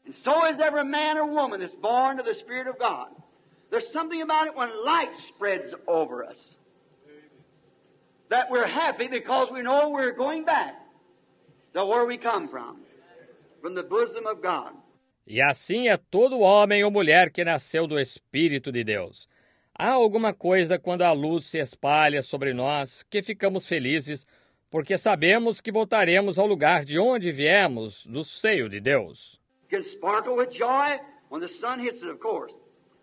And so is every man or woman that's born of the Spirit of God. There's something about it when light spreads over us, that we're happy because we know we're going back to where we come from the bosom of God. E assim é todo homem ou mulher que nasceu do Espírito de Deus. Há alguma coisa quando a luz se espalha sobre nós que ficamos felizes, porque sabemos que voltaremos ao lugar de onde viemos, do seio de Deus. It can sparkle with joy when the sun hits it, of course,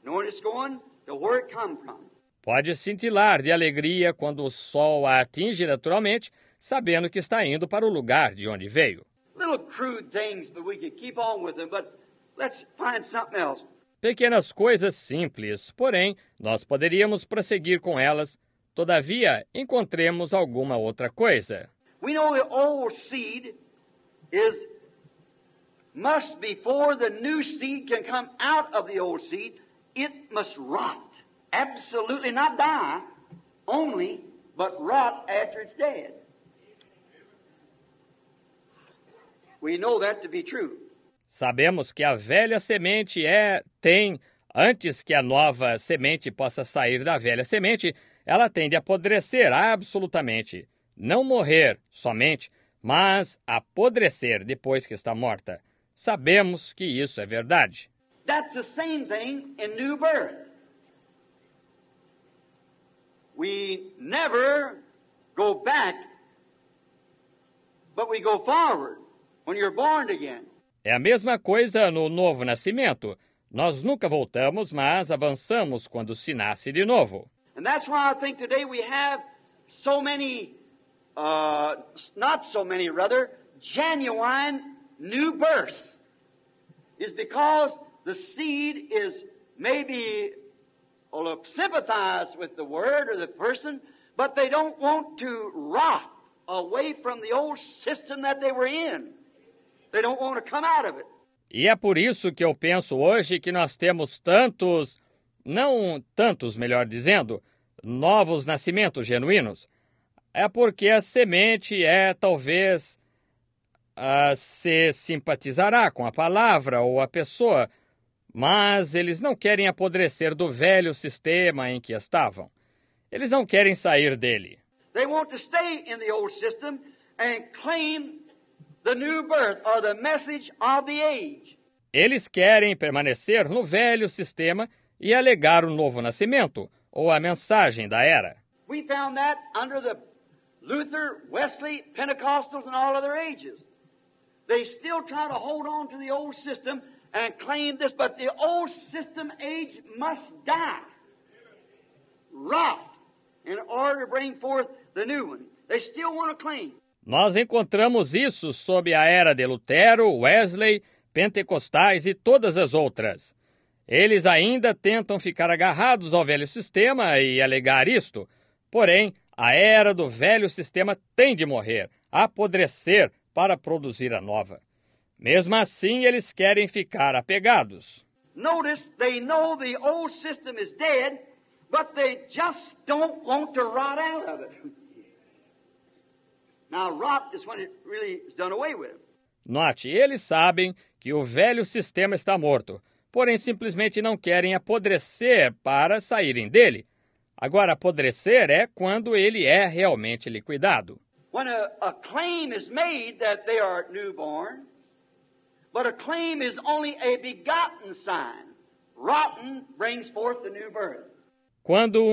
knowing it's going to where it come from. Pode cintilar de alegria quando o sol a atinge naturalmente, sabendo que está indo para o lugar de onde veio. Little crude things, but we could keep on with them, but let's find something else. Pequenas coisas simples, porém, nós poderíamos prosseguir com elas. Todavia, encontremos alguma outra coisa. We know the old seed must, before the new seed can come out of the old seed, it must rot. Absolutely not die, only, but rot after it's dead. We know that to be true. Sabemos que a velha semente tem, antes que a nova semente possa sair da velha semente, ela tem de apodrecer absolutamente. Não morrer somente, mas apodrecer depois que está morta. Sabemos que isso é verdade. That's the same thing in new birth. We never go back, but we go forward when you're born again. É a mesma coisa no novo nascimento. Nós nunca voltamos, mas avançamos quando se nasce de novo. And that's why I think today we have so many, not so many rather, genuine new births. Is because the seed is maybe sympathize with the word or the person, but they don't want to rot away from the old system that they were in. They don't want to come out of it. E é por isso que eu penso hoje que nós temos melhor dizendo, novos nascimentos genuínos. É porque a semente talvez se simpatizará com a palavra ou a pessoa, mas eles não querem apodrecer do velho sistema em que estavam. Eles não querem sair dele. They want to stay in the old system and claim the new birth or the message of the age. Eles querem permanecer no velho sistema e alegar o novo nascimento, ou a mensagem da era. We found that under the Luther, Wesley, Pentecostals and all other ages. They still try to hold on to the old system and claim this, but the old system age must die, rot, in order to bring forth the new one. They still want to claim. Nós encontramos isso sob a era de Lutero, Wesley, Pentecostais e todas as outras. Eles ainda tentam ficar agarrados ao velho sistema e alegar isto. Porém, a era do velho sistema tem de morrer, apodrecer para produzir a nova. Mesmo assim, eles querem ficar apegados. Notice, they know the old system is dead, but they just don't want to rot out of it. Now, rot is when it really is done away with. Note, eles sabem que o velho sistema está morto, porém simplesmente não querem apodrecer para saírem dele. Agora, apodrecer é quando ele é realmente liquidado. When a claim is made that they are newborn, but a claim is only a begotten sign. Rotten brings forth the new birth. Quando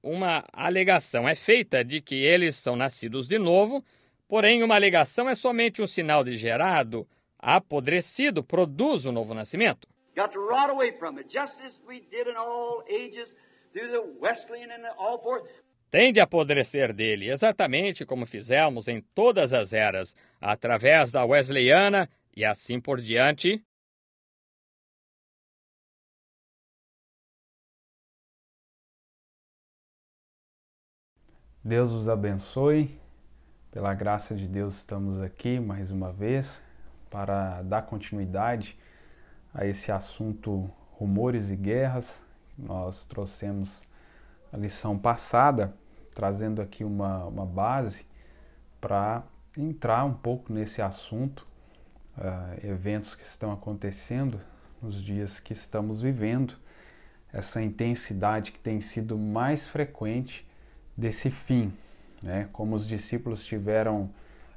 uma alegação é feita de que eles são nascidos de novo, porém uma alegação é somente um sinal de gerado, apodrecido produz o novo nascimento. Got to rot away from it, just as we did in all ages, through the Wesleyan and all forth. Tem de apodrecer dele, exatamente como fizemos em todas as eras, através da Wesleyana e assim por diante. Deus os abençoe. Pela graça de Deus estamos aqui mais uma vez para dar continuidade a esse assunto rumores e guerras. Nós trouxemos a lição passada, trazendo aqui uma base para entrar um pouco nesse assunto eventos que estão acontecendo nos dias que estamos vivendo, essa intensidade que tem sido mais frequente desse fim, né? Como os discípulos tiveram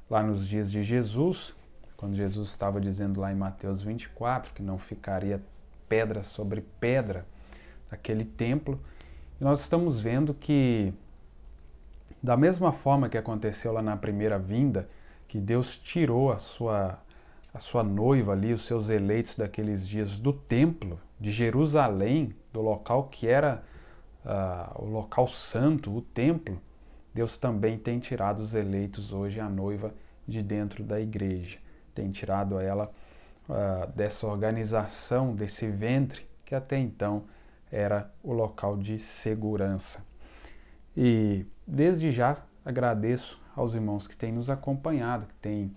lá nos dias de Jesus, quando Jesus estava dizendo lá em Mateus 24 que não ficaria pedra sobre pedra naquele templo, e nós estamos vendo que da mesma forma que aconteceu lá na primeira vinda, que Deus tirou a sua noiva ali, os seus eleitos daqueles dias do templo, de Jerusalém, do local que era o local santo, o templo, Deus também tem tirado os eleitos hoje, a noiva, de dentro da igreja. Tem tirado ela dessa organização, desse ventre, que até então era o local de segurança. E desde já agradeço aos irmãos que têm nos acompanhado, que têm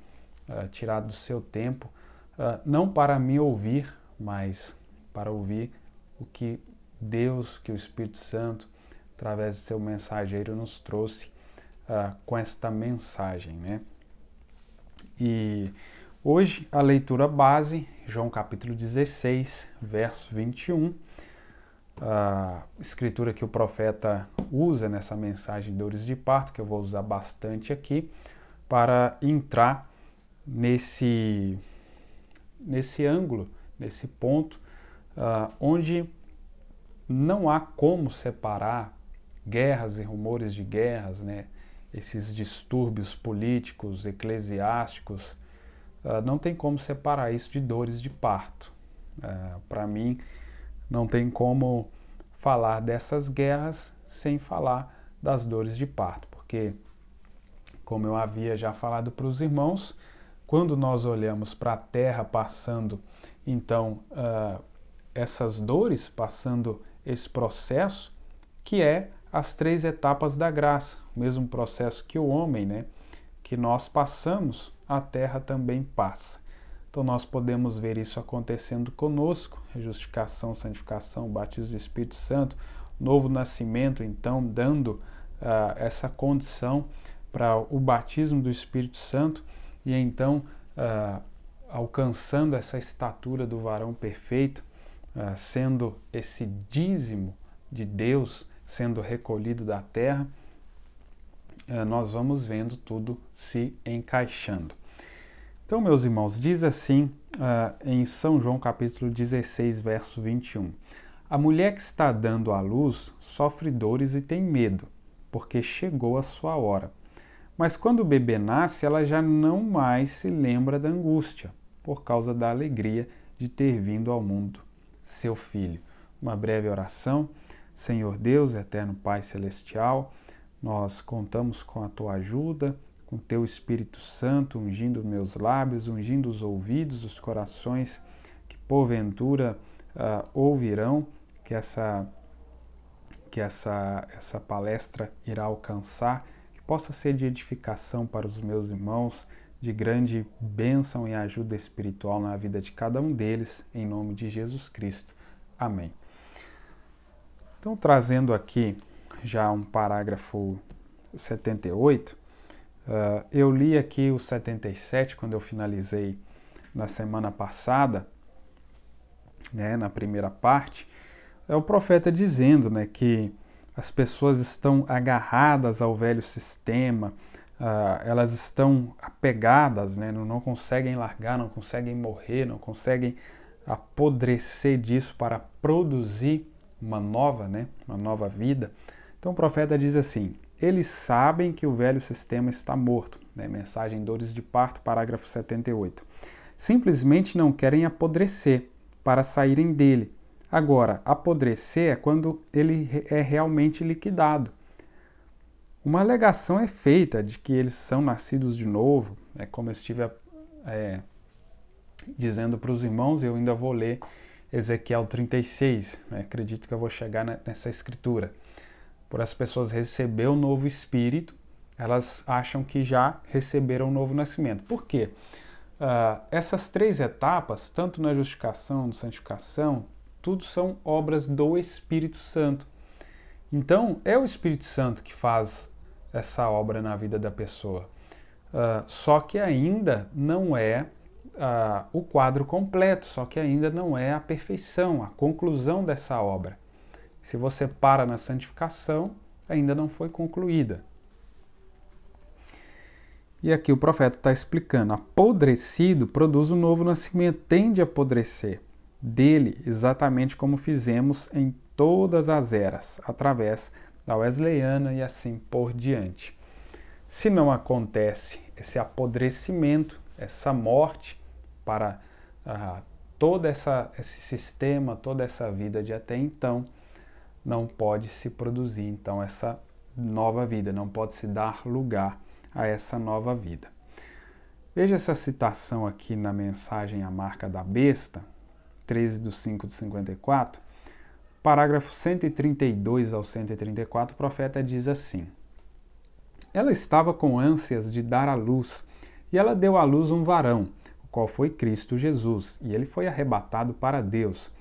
tirado do seu tempo, não para me ouvir, mas para ouvir o que Deus, que o Espírito Santo, através de seu mensageiro, nos trouxe com esta mensagem, né? E hoje a leitura base, João capítulo 16, verso 21, a escritura que o profeta usa nessa mensagem de dores de parto, que eu vou usar bastante aqui, para entrar nesse ângulo, nesse ponto, onde não há como separar guerras e rumores de guerras, né? Esses distúrbios políticos, eclesiásticos, não tem como separar isso de dores de parto. Para mim, não tem como falar dessas guerras sem falar das dores de parto, porque, como eu havia já falado para os irmãos, quando nós olhamos para a terra passando, então, essas dores, passando esse processo, que é as 3 etapas da graça, o mesmo processo que o homem, né, que nós passamos, a terra também passa. Então nós podemos ver isso acontecendo conosco, a justificação, santificação, batismo do Espírito Santo, novo nascimento, então dando essa condição para o batismo do Espírito Santo e então alcançando essa estatura do varão perfeito, sendo esse dízimo de Deus sendo recolhido da terra, nós vamos vendo tudo se encaixando. Então, meus irmãos, diz assim em São João capítulo 16, verso 21. A mulher que está dando à luz sofre dores e tem medo, porque chegou a sua hora. Mas quando o bebê nasce, ela já não mais se lembra da angústia, por causa da alegria de ter vindo ao mundo seu filho. Uma breve oração. Senhor Deus, eterno Pai Celestial, nós contamos com a Tua ajuda, com o Teu Espírito Santo, ungindo meus lábios, ungindo os ouvidos, os corações que porventura ouvirão, que essa palestra irá alcançar, que possa ser de edificação para os meus irmãos, de grande bênção e ajuda espiritual na vida de cada um deles, em nome de Jesus Cristo. Amém. Então, trazendo aqui já um parágrafo 78, eu li aqui o 77, quando eu finalizei na semana passada, né, na primeira parte, é o profeta dizendo, né, que as pessoas estão agarradas ao velho sistema, elas estão apegadas, né, não conseguem largar, não conseguem morrer, não conseguem apodrecer disso para produzir uma nova vida. Então o profeta diz assim: eles sabem que o velho sistema está morto, né? Mensagem Dores de Parto, parágrafo 78. Simplesmente não querem apodrecer para saírem dele. Agora, apodrecer é quando ele é realmente liquidado. Uma alegação é feita de que eles são nascidos de novo, como eu estive dizendo para os irmãos, eu ainda vou ler Ezequiel 36, acredito que eu vou chegar nessa escritura. Por as pessoas receber o novo espírito, elas acham que já receberam o novo nascimento. Por quê? Essas 3 etapas, tanto na justificação, na santificação, tudo são obras do Espírito Santo. Então, é o Espírito Santo que faz essa obra na vida da pessoa. Só que ainda não é o quadro completo, só que ainda não é a perfeição, a conclusão dessa obra. Se você para na santificação, ainda não foi concluída. E aqui o profeta está explicando: apodrecido produz um novo nascimento, tende a apodrecer dele, exatamente como fizemos em todas as eras, através da Wesleyana e assim por diante. Se não acontece esse apodrecimento, essa morte para todo esse sistema, toda essa vida de até então, não pode se produzir então essa nova vida, não pode se dar lugar a essa nova vida. Veja essa citação aqui na mensagem A Marca da Besta, 13/5/54, parágrafo 132 ao 134, o profeta diz assim: ela estava com ânsias de dar à luz, e ela deu à luz um varão, o qual foi Cristo Jesus, e ele foi arrebatado para Deus.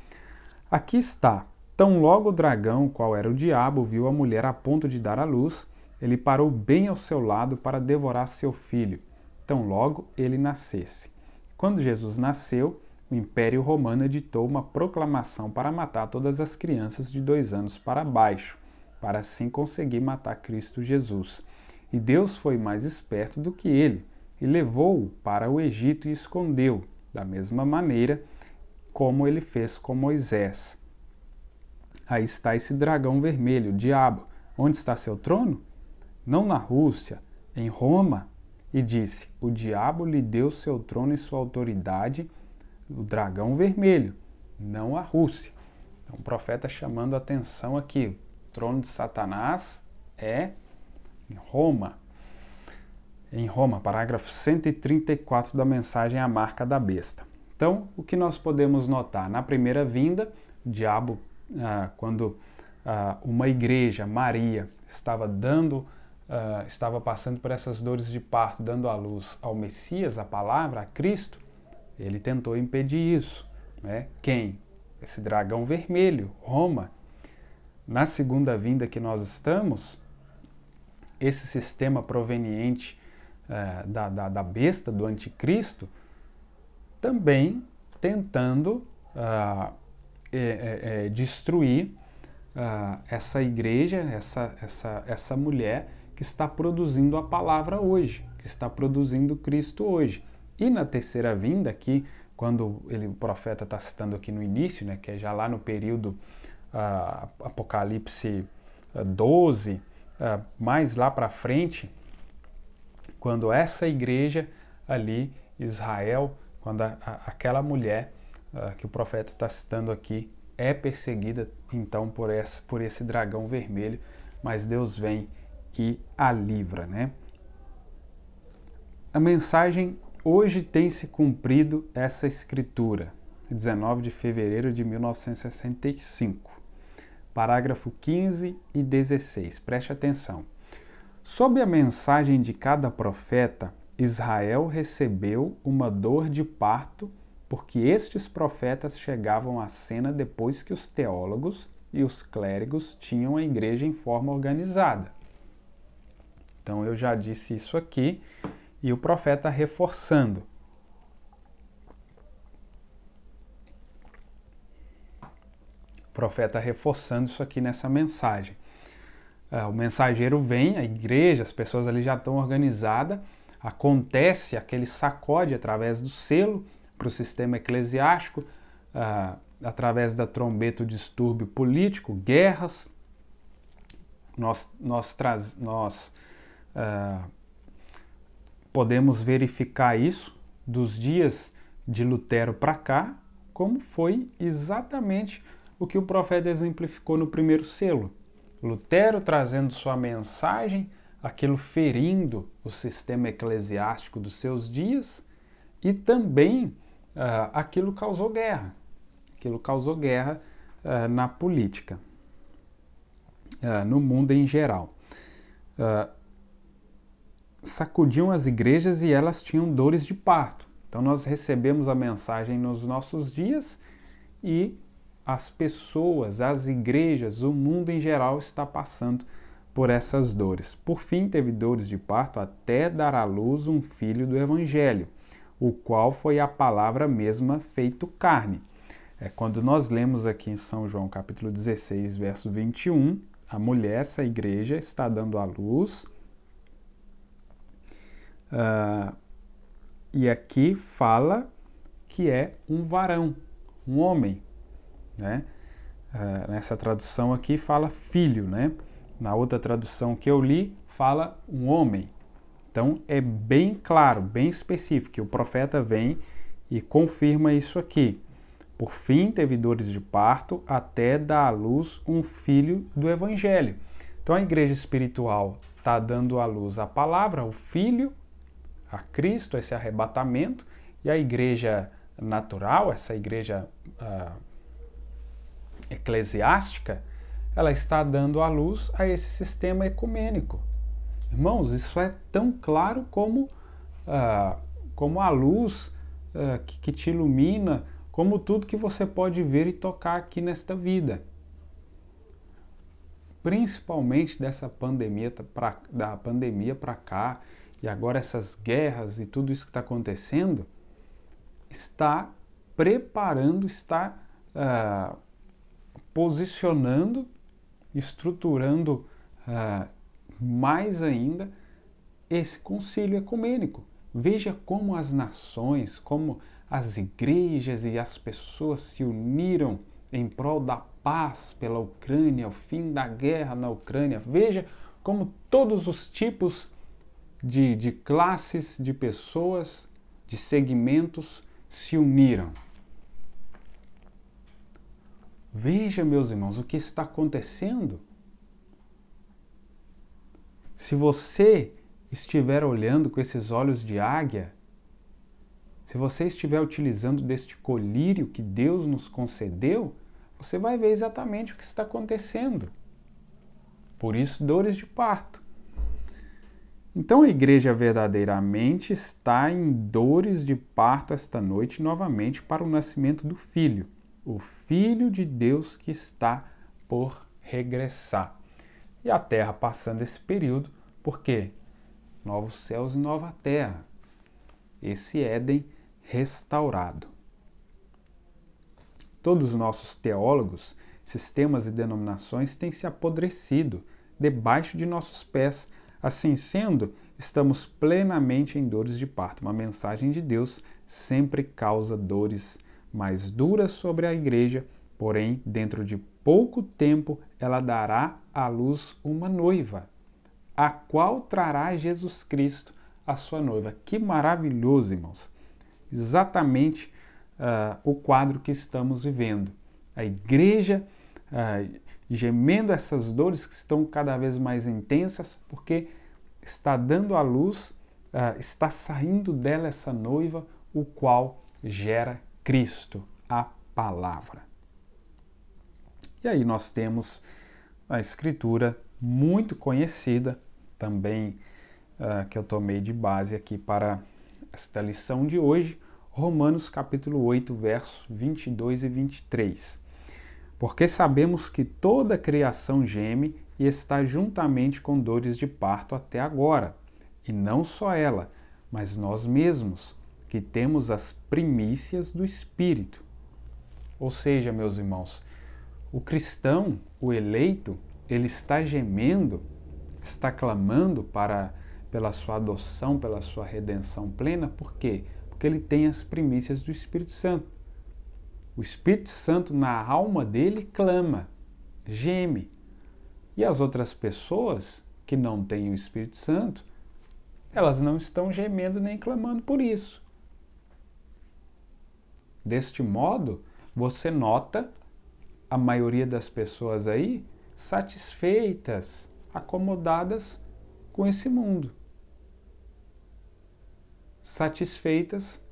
Aqui está: tão logo o dragão, qual era o diabo, viu a mulher a ponto de dar à luz, ele parou bem ao seu lado para devorar seu filho, tão logo ele nascesse. Quando Jesus nasceu, o Império Romano editou uma proclamação para matar todas as crianças de 2 anos para baixo, para assim conseguir matar Cristo Jesus. E Deus foi mais esperto do que ele, e levou-o para o Egito e escondeu, da mesma maneira como ele fez com Moisés. Aí está esse dragão vermelho, o diabo. Onde está seu trono? Não na Rússia, em Roma. E disse: o diabo lhe deu seu trono e sua autoridade, o dragão vermelho, não a Rússia. Então o profeta chamando a atenção aqui: o trono de Satanás é em Roma. Em Roma, parágrafo 134 da mensagem A Marca da Besta. Então, o que nós podemos notar? Na primeira vinda, o diabo, quando uma igreja, Maria, estava passando por essas dores de parto, dando à luz ao Messias, a palavra, a Cristo, ele tentou impedir isso. Né? Quem? Esse dragão vermelho, Roma. Na segunda vinda que nós estamos, esse sistema proveniente da besta, do anticristo, também tentando destruir essa igreja, essa mulher que está produzindo a palavra hoje, que está produzindo Cristo hoje. E na terceira vinda, aqui, quando o profeta está citando aqui no início, né, que é já lá no período Apocalipse 12, mais lá para frente, quando essa igreja ali, Israel, quando aquela mulher que o profeta está citando aqui é perseguida então por esse dragão vermelho, mas Deus vem e a livra, né? A mensagem: hoje tem se cumprido essa escritura, 19 de fevereiro de 1965, parágrafo 15 e 16, preste atenção. Sob a mensagem de cada profeta, Israel recebeu uma dor de parto, porque estes profetas chegavam à cena depois que os teólogos e os clérigos tinham a igreja em forma organizada. Então eu já disse isso aqui, e o profeta reforçando. O profeta reforçando isso aqui nessa mensagem. O mensageiro vem, a igreja, as pessoas ali já estão organizadas, acontece aquele sacode através do selo para o sistema eclesiástico, através da trombeta, o distúrbio político, guerras. Nós podemos verificar isso dos dias de Lutero para cá, como foi exatamente o que o profeta exemplificou no primeiro selo. Lutero trazendo sua mensagem, aquilo ferindo o sistema eclesiástico dos seus dias, e também aquilo causou guerra. Aquilo causou guerra na política, no mundo em geral. Sacudiam as igrejas e elas tinham dores de parto. Então nós recebemos a mensagem nos nossos dias e as pessoas, as igrejas, o mundo em geral está passando por essas dores. Por fim, teve dores de parto até dar à luz um filho do Evangelho, o qual foi a palavra mesma feito carne. Quando nós lemos aqui em São João capítulo 16, verso 21, a mulher, essa igreja, está dando à luz, e aqui fala que é um varão, um homem, né? Nessa tradução aqui fala filho, né? Na outra tradução que eu li, fala um homem. Então é bem claro, bem específico. O profeta vem e confirma isso aqui. Por fim, teve dores de parto até dar à luz um filho do Evangelho. Então a igreja espiritual está dando à luz a palavra, o filho, a Cristo, esse arrebatamento, e a igreja natural, essa igreja eclesiástica, ela está dando à luz a esse sistema ecumênico. Irmãos, isso é tão claro como a luz que te ilumina, como tudo que você pode ver e tocar aqui nesta vida. Principalmente da pandemia para cá, e agora essas guerras e tudo isso que está acontecendo, está preparando, está posicionando, estruturando mais ainda esse concílio ecumênico. Veja como as nações, como as igrejas e as pessoas se uniram em prol da paz pela Ucrânia, o fim da guerra na Ucrânia. Veja como todos os tipos de classes, de pessoas, de segmentos se uniram. Veja, meus irmãos, o que está acontecendo. Se você estiver olhando com esses olhos de águia, se você estiver utilizando deste colírio que Deus nos concedeu, você vai ver exatamente o que está acontecendo. Por isso, dores de parto. Então, a igreja verdadeiramente está em dores de parto esta noite novamente para o nascimento do Filho, o Filho de Deus que está por regressar. E a terra passando esse período, por quê? Novos céus e nova terra. Esse Éden restaurado. Todos os nossos teólogos, sistemas e denominações têm se apodrecido debaixo de nossos pés. Assim sendo, estamos plenamente em dores de parto. Uma mensagem de Deus sempre causa dores mais duras sobre a igreja, porém, dentro de pouco tempo, ela dará à luz uma noiva, a qual trará Jesus Cristo, a sua noiva. Que maravilhoso, irmãos! Exatamente o quadro que estamos vivendo. A igreja gemendo essas dores que estão cada vez mais intensas, porque está dando à luz, está saindo dela essa noiva, o qual gera Cristo, a palavra. E aí nós temos a escritura muito conhecida, também que eu tomei de base aqui para esta lição de hoje, Romanos capítulo 8, versos 22 e 23. Porque sabemos que toda a criação geme e está juntamente com dores de parto até agora, e não só ela, mas nós mesmos, que temos as primícias do Espírito. Ou seja, meus irmãos, o cristão, o eleito, ele está gemendo, está clamando pela sua adoção, pela sua redenção plena. Por quê? Porque ele tem as primícias do Espírito Santo. O Espírito Santo na alma dele clama, geme. E as outras pessoas que não têm o Espírito Santo, elas não estão gemendo nem clamando por isso. Deste modo, você nota a maioria das pessoas aí satisfeitas, acomodadas com esse mundo. Satisfeitas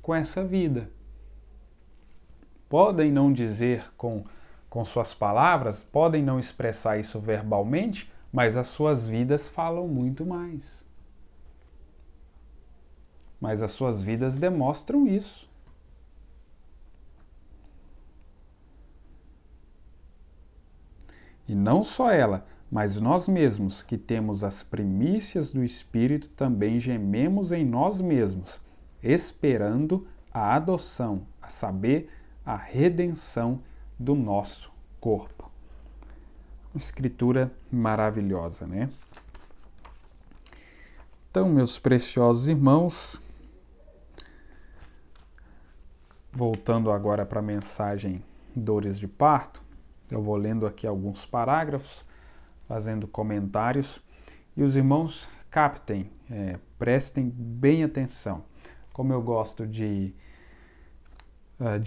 com essa vida. Podem não dizer com suas palavras, podem não expressar isso verbalmente, mas as suas vidas falam muito mais. Mas as suas vidas demonstram isso. E não só ela, mas nós mesmos, que temos as primícias do Espírito, também gememos em nós mesmos, esperando a adoção, a saber, a redenção do nosso corpo. Uma escritura maravilhosa, né? Então, meus preciosos irmãos, voltando agora para a mensagem Dores de Parto, eu vou lendo aqui alguns parágrafos, fazendo comentários, e os irmãos captem, prestem bem atenção. Como eu gosto de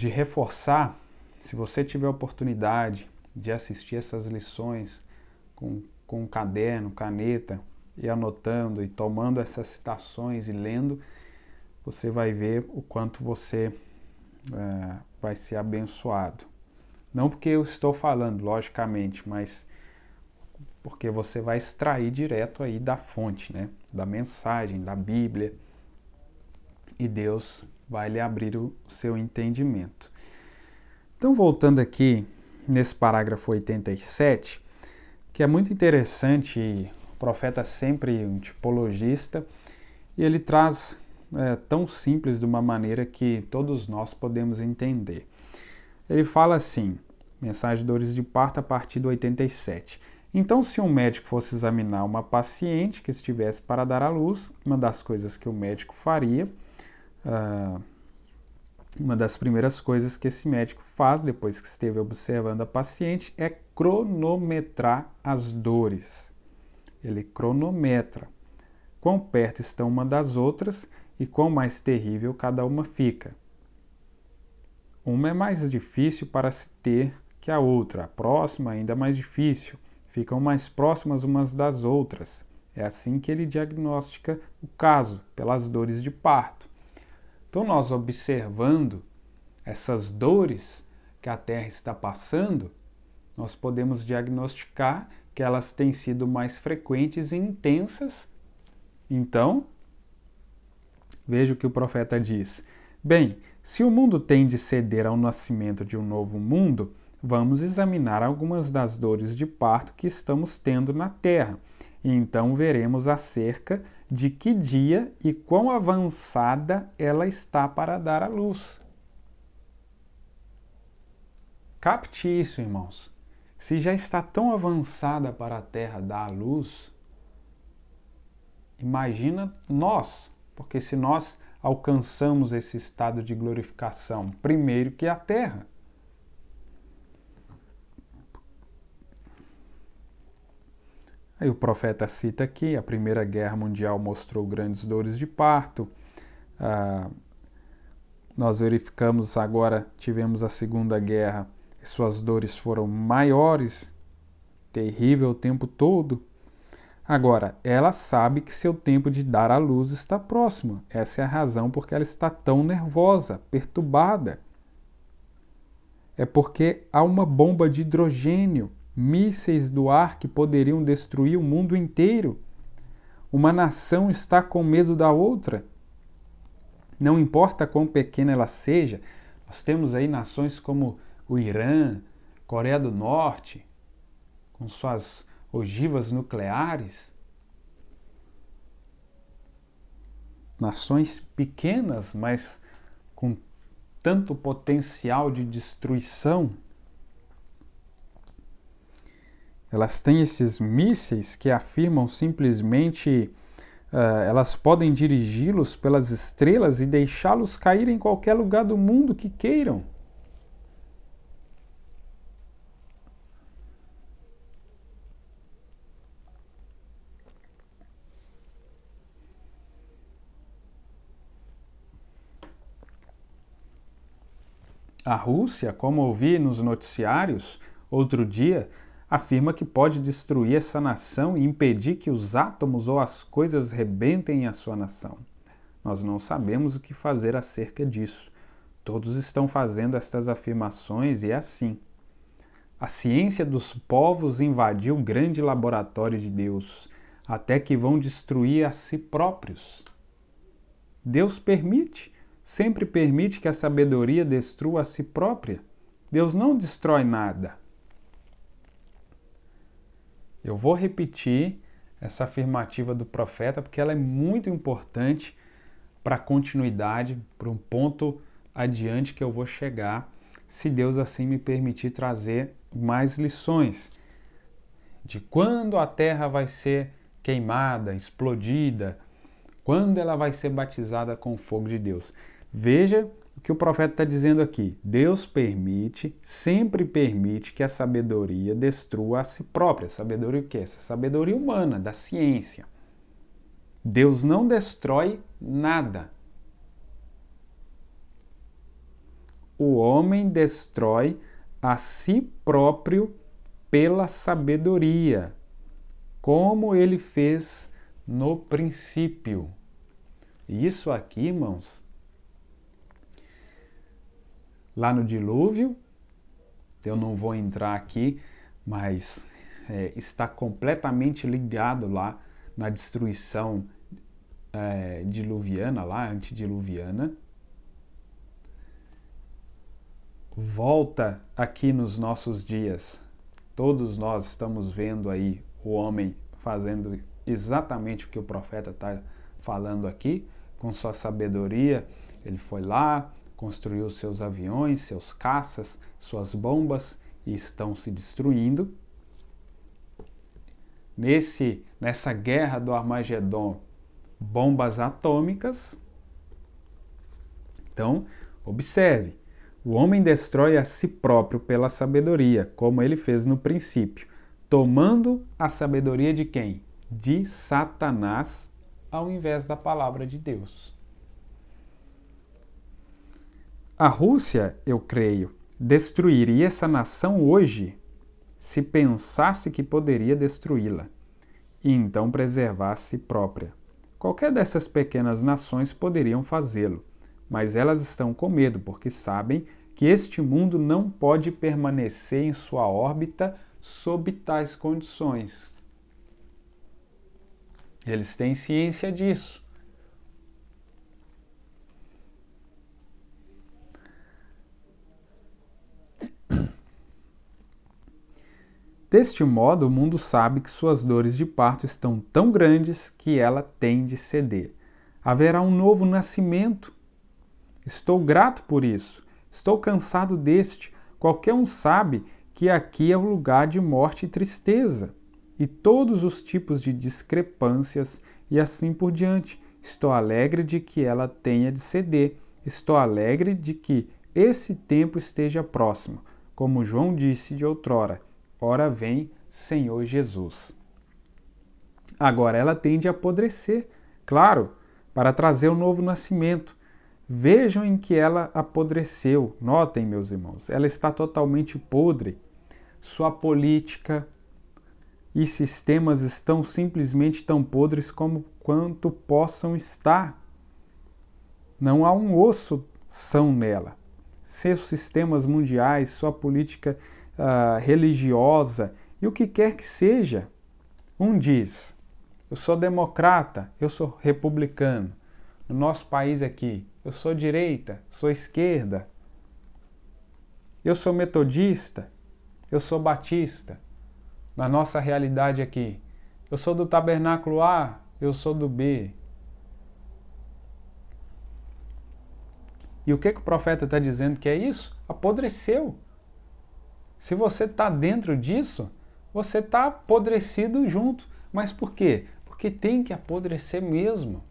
reforçar, se você tiver oportunidade de assistir essas lições com caderno, caneta, e anotando e tomando essas citações e lendo, você vai ver o quanto você vai ser abençoado. Não porque eu estou falando, logicamente, mas porque você vai extrair direto aí da fonte, né? Da mensagem, da Bíblia, e Deus vai lhe abrir o seu entendimento. Então, voltando aqui nesse parágrafo 87, que é muito interessante, o profeta é sempre um tipologista, e ele traz tão simples de uma maneira que todos nós podemos entender. Ele fala assim, mensagem Dores de Parto a partir do 87. Então, se um médico fosse examinar uma paciente que estivesse para dar à luz, uma das coisas que o médico faria, uma das primeiras coisas que esse médico faz depois que esteve observando a paciente é cronometrar as dores. Ele cronometra quão perto estão uma das outras e quão mais terrível cada uma fica. Uma é mais difícil para se ter que a outra, a próxima ainda mais difícil, ficam mais próximas umas das outras. É assim que ele diagnostica o caso, pelas dores de parto. Então, nós observando essas dores que a Terra está passando, nós podemos diagnosticar que elas têm sido mais frequentes e intensas. Então, veja o que o profeta diz. Bem, se o mundo tem de ceder ao nascimento de um novo mundo, vamos examinar algumas das dores de parto que estamos tendo na Terra. E então veremos acerca de que dia e quão avançada ela está para dar à luz. Capte isso, irmãos. Se já está tão avançada para a Terra dar à luz, imagina nós, porque se nós alcançamos esse estado de glorificação primeiro que a Terra. Aí o profeta cita aqui, a Primeira Guerra Mundial mostrou grandes dores de parto. Nós verificamos agora, tivemos a Segunda Guerra, e suas dores foram maiores, terrível o tempo todo. Agora, ela sabe que seu tempo de dar à luz está próximo. Essa é a razão porque ela está tão nervosa, perturbada. É porque há uma bomba de hidrogênio, mísseis do ar que poderiam destruir o mundo inteiro. Uma nação está com medo da outra. Não importa quão pequena ela seja, nós temos aí nações como o Irã, Coreia do Norte, com suas ogivas nucleares. Nações pequenas, mas com tanto potencial de destruição. Elas têm esses mísseis que afirmam simplesmente elas podem dirigi-los pelas estrelas e deixá-los cair em qualquer lugar do mundo que queiram. A Rússia, como ouvi nos noticiários outro dia, afirma que pode destruir essa nação e impedir que os átomos ou as coisas rebentem a sua nação. Nós não sabemos o que fazer acerca disso. Todos estão fazendo estas afirmações e é assim. A ciência dos povos invadiu o grande laboratório de Deus, até que vão destruir a si próprios. Deus permite, sempre permite que a sabedoria destrua a si própria. Deus não destrói nada. Eu vou repetir essa afirmativa do profeta porque ela é muito importante para continuidade, para um ponto adiante que eu vou chegar, se Deus assim me permitir trazer mais lições de quando a terra vai ser queimada, explodida, quando ela vai ser batizada com o fogo de Deus. Veja o que o profeta está dizendo aqui. Deus permite, sempre permite que a sabedoria destrua a si própria. Sabedoria o quê? Essa sabedoria humana, da ciência. Deus não destrói nada. O homem destrói a si próprio pela sabedoria, como ele fez no princípio. Isso aqui, irmãos, lá no dilúvio, eu não vou entrar aqui, mas está completamente ligado lá na destruição diluviana, lá, antediluviana. Volta aqui nos nossos dias. Todos nós estamos vendo aí o homem fazendo exatamente o que o profeta está falando aqui, com sua sabedoria. Ele foi lá, construiu seus aviões, seus caças, suas bombas e estão se destruindo. Nessa guerra do Armagedon, bombas atômicas. Então, observe. O homem destrói a si próprio pela sabedoria, como ele fez no princípio, tomando a sabedoria de quem? De Satanás, ao invés da palavra de Deus. A Rússia, eu creio, destruiria essa nação hoje se pensasse que poderia destruí-la e então preservar a si própria. Qualquer dessas pequenas nações poderiam fazê-lo, mas elas estão com medo porque sabem que este mundo não pode permanecer em sua órbita sob tais condições. Eles têm ciência disso. Deste modo, o mundo sabe que suas dores de parto estão tão grandes que ela tem de ceder. Haverá um novo nascimento. Estou grato por isso. Estou cansado deste. Qualquer um sabe que aqui é o lugar de morte e tristeza, e todos os tipos de discrepâncias e assim por diante. Estou alegre de que ela tenha de ceder. Estou alegre de que esse tempo esteja próximo, como João disse de outrora. Ora vem, Senhor Jesus. Agora ela tem de apodrecer, claro, para trazer o novo nascimento. Vejam em que ela apodreceu. Notem, meus irmãos, ela está totalmente podre. Sua política e sistemas estão simplesmente tão podres como quanto possam estar. Não há um osso são nela. Seus sistemas mundiais, sua política religiosa e o que quer que seja. Um diz, eu sou democrata, eu sou republicano. No nosso país aqui, eu sou direita, sou esquerda. Eu sou metodista, eu sou batista. Na nossa realidade aqui, eu sou do tabernáculo A, eu sou do B. E o que o profeta está dizendo que é isso? Apodreceu. Se você está dentro disso, você está apodrecido junto. Mas por quê? Porque tem que apodrecer mesmo.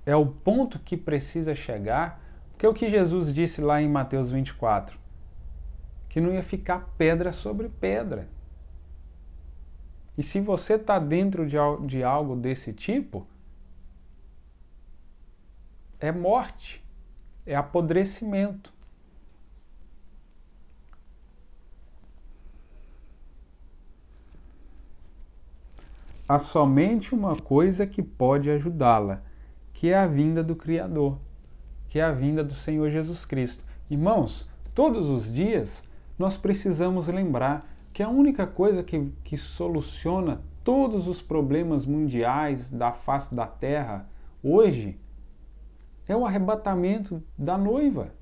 É o ponto que precisa chegar, porque é o que Jesus disse lá em Mateus 24, que não ia ficar pedra sobre pedra. E se você está dentro de algo desse tipo, é morte, é apodrecimento. Há somente uma coisa que pode ajudá-la, que é a vinda do Criador, que é a vinda do Senhor Jesus Cristo. Irmãos, todos os dias nós precisamos lembrar que a única coisa que soluciona todos os problemas mundiais da face da terra hoje é o arrebatamento da noiva.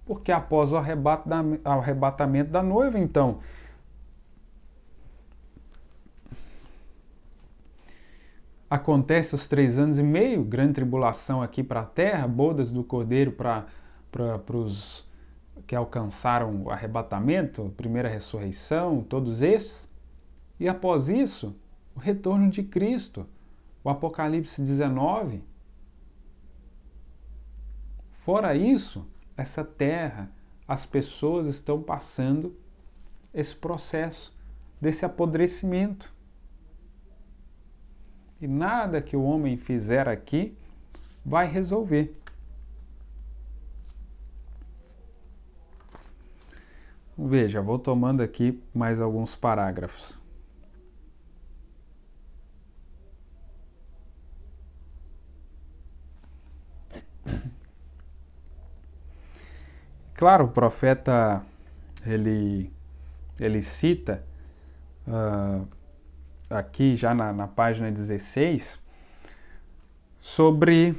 Porque após o arrebatamento da noiva, então, acontece os 3 anos e meio, grande tribulação aqui para a terra, bodas do Cordeiro para os que alcançaram o arrebatamento, primeira ressurreição, todos esses. E após isso, o retorno de Cristo, o Apocalipse 19. Fora isso, essa terra, as pessoas estão passando esse processo desse apodrecimento. E nada que o homem fizer aqui vai resolver. Veja, vou tomando aqui mais alguns parágrafos. Claro, o profeta ele cita aqui já na página 16 sobre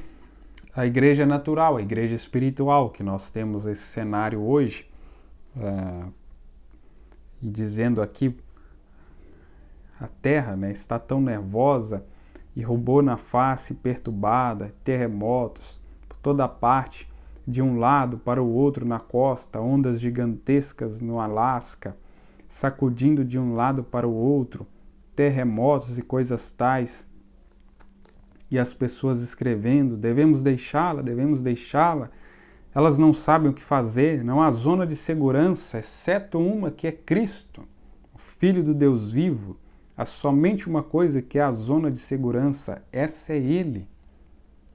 a igreja natural, a igreja espiritual, que nós temos esse cenário hoje. E dizendo aqui, a terra, né, está tão nervosa e rubou na face, perturbada, terremotos por toda parte, de um lado para o outro na costa, ondas gigantescas no Alasca, sacudindo de um lado para o outro, terremotos e coisas tais. E as pessoas escrevendo, devemos deixá-la, elas não sabem o que fazer, não há zona de segurança, exceto uma que é Cristo, o Filho do Deus vivo. Há somente uma coisa que é a zona de segurança, essa é Ele.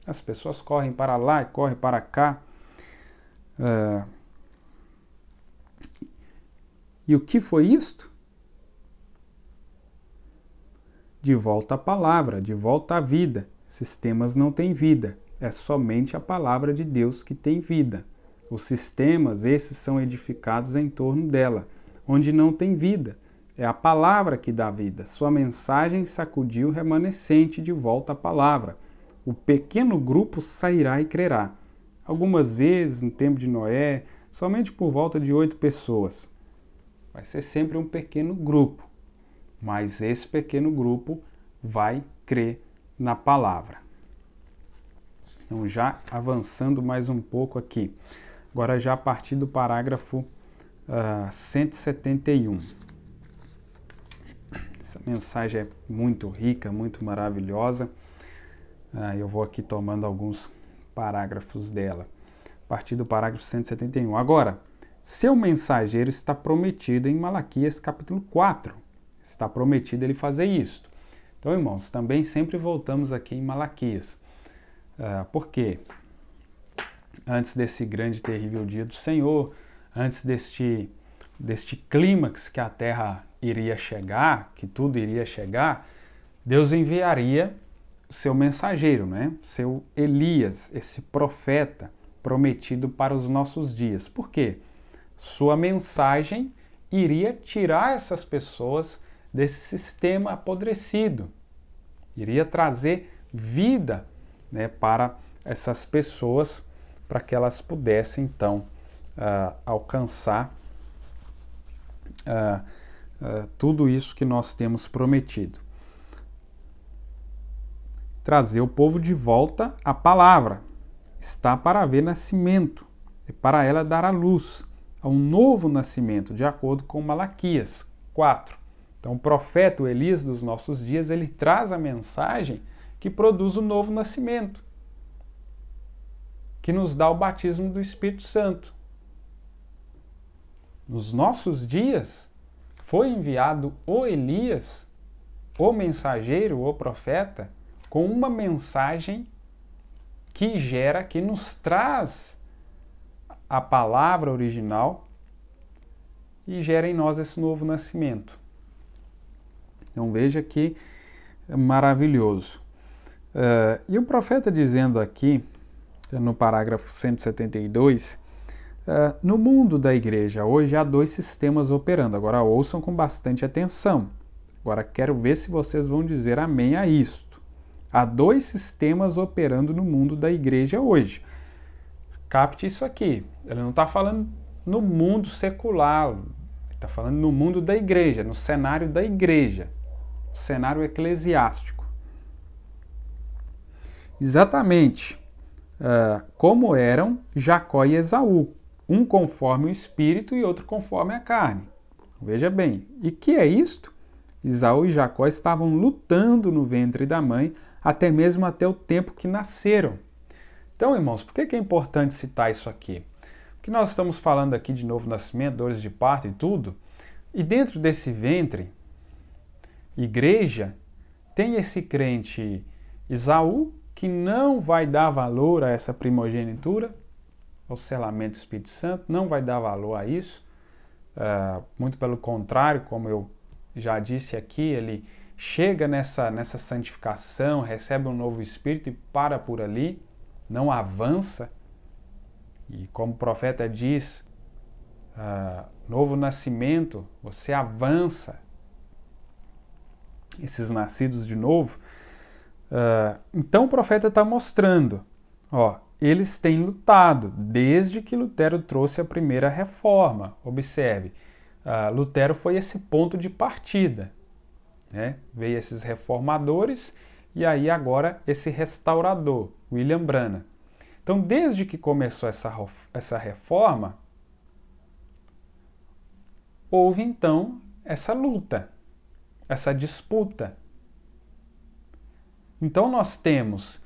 As pessoas correm para lá e correm para cá. E o que foi isto? De volta à palavra, de volta à vida. Sistemas não têm vida. É somente a palavra de Deus que tem vida. Os sistemas, esses são edificados em torno dela. Onde não tem vida, é a palavra que dá vida. Sua mensagem sacudiu o remanescente de volta à palavra. O pequeno grupo sairá e crerá. Algumas vezes, no tempo de Noé, somente por volta de 8 pessoas. Vai ser sempre um pequeno grupo. Mas esse pequeno grupo vai crer na palavra. Então, já avançando mais um pouco aqui. Agora, já a partir do parágrafo 171. Essa mensagem é muito rica, muito maravilhosa. Eu vou aqui tomando alguns parágrafos dela. A partir do parágrafo 171. Agora, seu mensageiro está prometido em Malaquias capítulo 4. Está prometido ele fazer isto. Então, irmãos, também sempre voltamos aqui em Malaquias. Por quê? Antes desse grande e terrível dia do Senhor, antes deste clímax que a terra iria chegar, que tudo iria chegar, Deus enviaria o seu mensageiro, né? Seu Elias, esse profeta prometido para os nossos dias. Por quê? Sua mensagem iria tirar essas pessoas desse sistema apodrecido, iria trazer vida, né, para essas pessoas, para que elas pudessem, então, alcançar tudo isso que nós temos prometido. Trazer o povo de volta à palavra. Está para haver nascimento, e para ela dar a luz a um novo nascimento, de acordo com Malaquias 4. Então, o profeta, o Elias dos nossos dias, ele traz a mensagem que produz o novo nascimento, que nos dá o batismo do Espírito Santo. Nos nossos dias, foi enviado o Elias, o mensageiro, o profeta, com uma mensagem que nos traz a palavra original e gera em nós esse novo nascimento. Então veja que é maravilhoso. E o profeta dizendo aqui, no parágrafo 172, no mundo da igreja hoje há 2 sistemas operando. Agora ouçam com bastante atenção. Agora quero ver se vocês vão dizer amém a isto. Há 2 sistemas operando no mundo da igreja hoje. Capte isso aqui. Ele não está falando no mundo secular, ele está falando no mundo da igreja, no cenário da igreja, cenário eclesiástico. exatamente como eram Jacó e Esaú, um conforme o espírito e outro conforme a carne. Veja bem, e que é isto? Esaú e Jacó estavam lutando no ventre da mãe, até mesmo até o tempo que nasceram. Então, irmãos, por que é importante citar isso aqui? Porque nós estamos falando aqui de novo nascimento, dores de parto e tudo, e dentro desse ventre, igreja, tem esse crente Esaú, que não vai dar valor a essa primogenitura, ao selamento do Espírito Santo, não vai dar valor a isso. Muito pelo contrário, como eu já disse aqui, ele chega nessa santificação, recebe um novo Espírito e para por ali, não avança. E como o profeta diz, novo nascimento, você avança. Esses nascidos de novo. Então o profeta está mostrando, eles têm lutado desde que Lutero trouxe a primeira reforma. Observe, Lutero foi esse ponto de partida, né? Veio esses reformadores e aí agora esse restaurador, William Branham. Então desde que começou essa reforma, houve então essa luta, essa disputa. Então nós temos,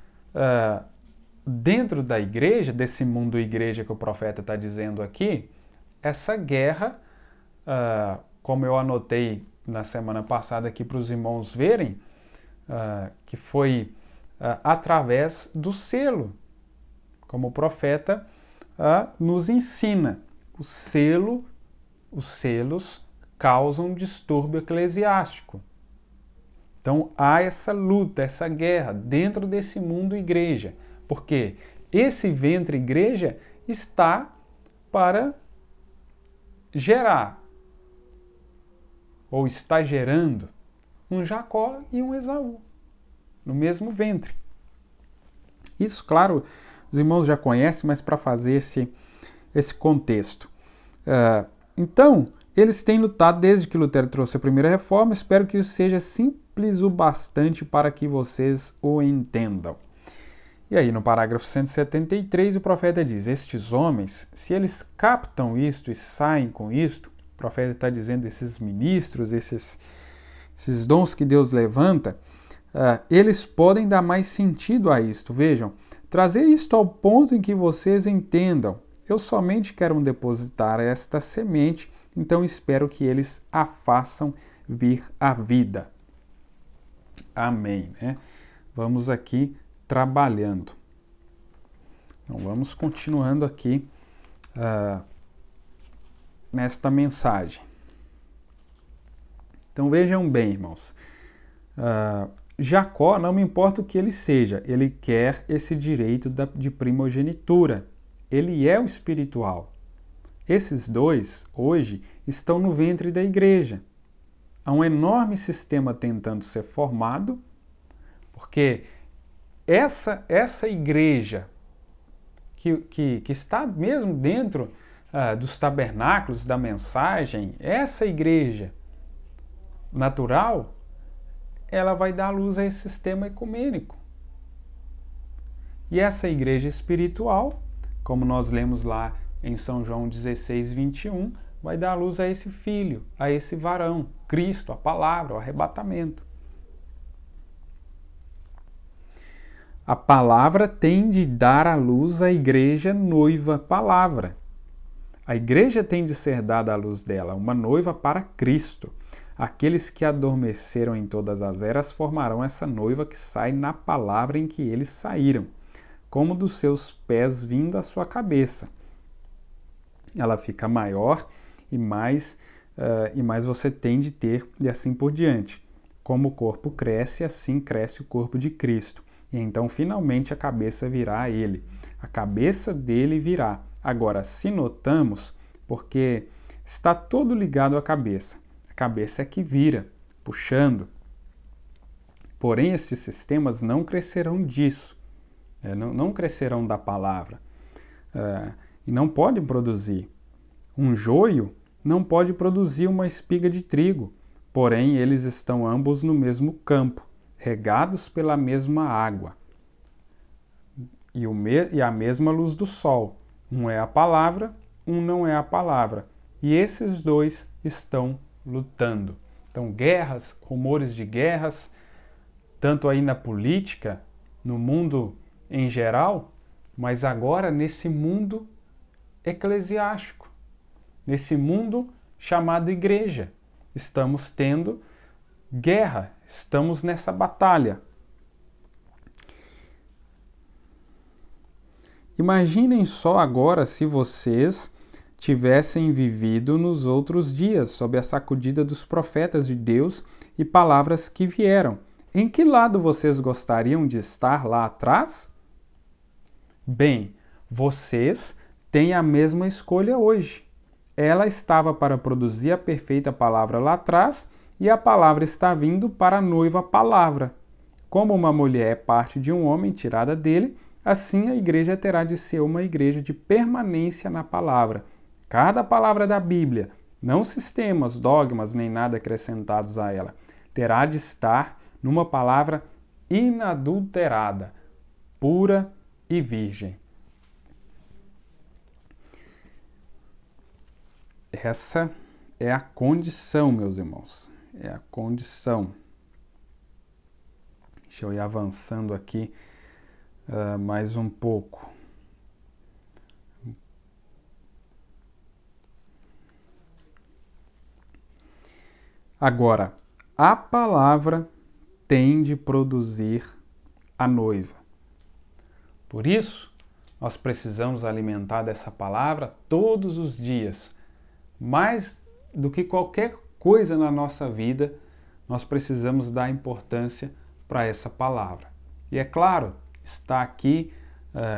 dentro da igreja, desse mundo igreja que o profeta está dizendo aqui, essa guerra, como eu anotei na semana passada aqui para os irmãos verem, que foi através do selo, como o profeta nos ensina. Os selos causam distúrbio eclesiástico. Então há essa luta, essa guerra dentro desse mundo igreja, porque esse ventre igreja está para gerar, ou está gerando, um Jacó e um Esaú, no mesmo ventre. Isso, claro, os irmãos já conhecem, mas para fazer esse contexto. Então, eles têm lutado desde que Lutero trouxe a primeira reforma, espero que isso seja simples o bastante para que vocês o entendam. E aí, no parágrafo 173, o profeta diz, estes homens, se eles captam isto e saem com isto, o profeta está dizendo, esses ministros, esses dons que Deus levanta, eles podem dar mais sentido a isto. Vejam, trazer isto ao ponto em que vocês entendam, eu somente quero depositar esta semente, então espero que eles a façam vir à vida. Amém, né? Vamos aqui trabalhando. Então vamos continuando aqui nesta mensagem. Então vejam bem, irmãos. Jacó, não me importa o que ele seja, ele quer esse direito de primogenitura. Ele é o espiritual. Esses dois, hoje, estão no ventre da igreja. Há um enorme sistema tentando ser formado, porque essa igreja que está mesmo dentro dos tabernáculos da mensagem, essa igreja natural, ela vai dar luz a esse sistema ecumênico. E essa igreja espiritual, como nós lemos lá em São João 16, 21, vai dar luz a esse filho, a esse varão, Cristo, a palavra, o arrebatamento. A palavra tem de dar à luz a igreja noiva palavra. A igreja tem de ser dada à luz dela, uma noiva para Cristo. Aqueles que adormeceram em todas as eras formarão essa noiva que sai na palavra em que eles saíram, como dos seus pés vindo à sua cabeça. Ela fica maior e mais você tem de ter, e assim por diante. Como o corpo cresce, assim cresce o corpo de Cristo. E então, finalmente, a cabeça virá a ele. A cabeça dele virá. Agora, se notamos, porque está todo ligado à cabeça. A cabeça é que vira, puxando. Porém, estes sistemas não crescerão disso. Não crescerão da palavra. E não podem produzir. Um joio não pode produzir uma espiga de trigo. Porém, eles estão ambos no mesmo campo, regados pela mesma água. e a mesma luz do sol. Um é a palavra, um não é a palavra. E esses dois estão lutando. Então, guerras, rumores de guerras, tanto aí na política, no mundo em geral, mas agora nesse mundo eclesiástico, nesse mundo chamado igreja. Estamos tendo guerra, estamos nessa batalha. Imaginem só agora se vocês tivessem vivido nos outros dias, sob a sacudida dos profetas de Deus e palavras que vieram. Em que lado vocês gostariam de estar lá atrás? Bem, vocês têm a mesma escolha hoje. Ela estava para produzir a perfeita palavra lá atrás e a palavra está vindo para a noiva palavra. Como uma mulher é parte de um homem tirada dele, assim a igreja terá de ser uma igreja de permanência na palavra. Cada palavra da Bíblia, não sistemas, dogmas nem nada acrescentados a ela, terá de estar numa palavra inadulterada, pura e virgem. Essa é a condição, meus irmãos. É a condição. Deixa eu ir avançando aqui mais um pouco. Agora, a palavra tem de produzir a noiva. Por isso, nós precisamos alimentar dessa palavra todos os dias. Mais do que qualquer coisa na nossa vida, nós precisamos dar importância para essa palavra. E é claro, está aqui,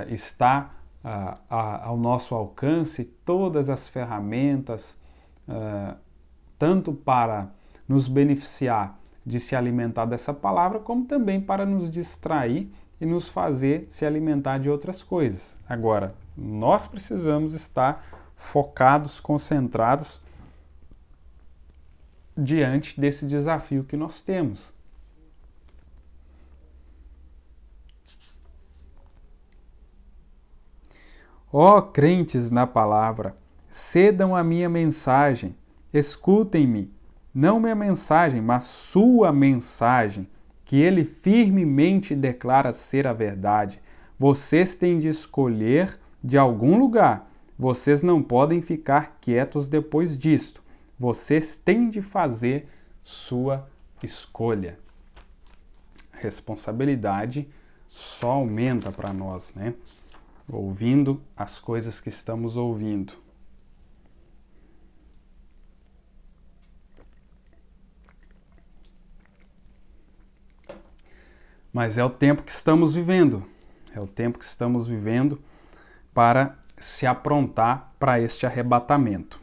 está ao nosso alcance todas as ferramentas, tanto para nos beneficiar de se alimentar dessa palavra, como também para nos distrair e nos fazer se alimentar de outras coisas. Agora, nós precisamos estar focados, concentrados diante desse desafio que nós temos. Ó crentes na palavra, cedam a minha mensagem, escutem-me, não minha mensagem, mas sua mensagem, que ele firmemente declara ser a verdade. Vocês têm de escolher de algum lugar. Vocês não podem ficar quietos depois disto. Vocês têm de fazer sua escolha. Responsabilidade só aumenta para nós, né? Ouvindo as coisas que estamos ouvindo. Mas é o tempo que estamos vivendo. É o tempo que estamos vivendo para se aprontar para este arrebatamento.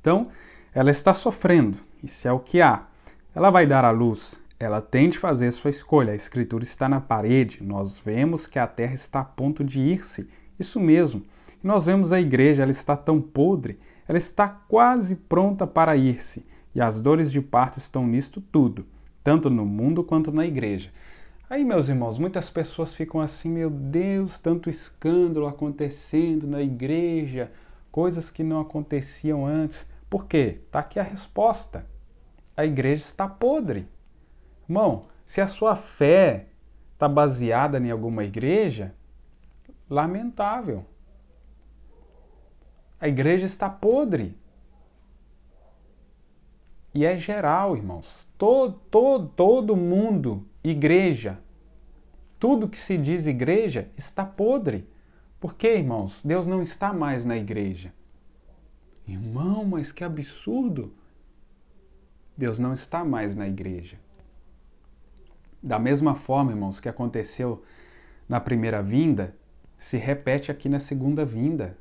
Então, ela está sofrendo. Isso é o que há. Ela vai dar à luz. Ela tem de fazer sua escolha. A escritura está na parede. Nós vemos que a terra está a ponto de ir-se. Isso mesmo. E nós vemos a igreja, ela está tão podre. Ela está quase pronta para ir-se. E as dores de parto estão nisto tudo, tanto no mundo quanto na igreja. Aí, meus irmãos, muitas pessoas ficam assim, meu Deus, tanto escândalo acontecendo na igreja, coisas que não aconteciam antes. Por quê? Está aqui a resposta. A igreja está podre. Irmão, se a sua fé está baseada em alguma igreja, lamentável. A igreja está podre. E é geral, irmãos. Todo mundo, igreja, tudo que se diz igreja está podre. Por quê, irmãos? Deus não está mais na igreja. Irmão, mas que absurdo! Deus não está mais na igreja. Da mesma forma, irmãos, que aconteceu na primeira vinda, se repete aqui na segunda vinda.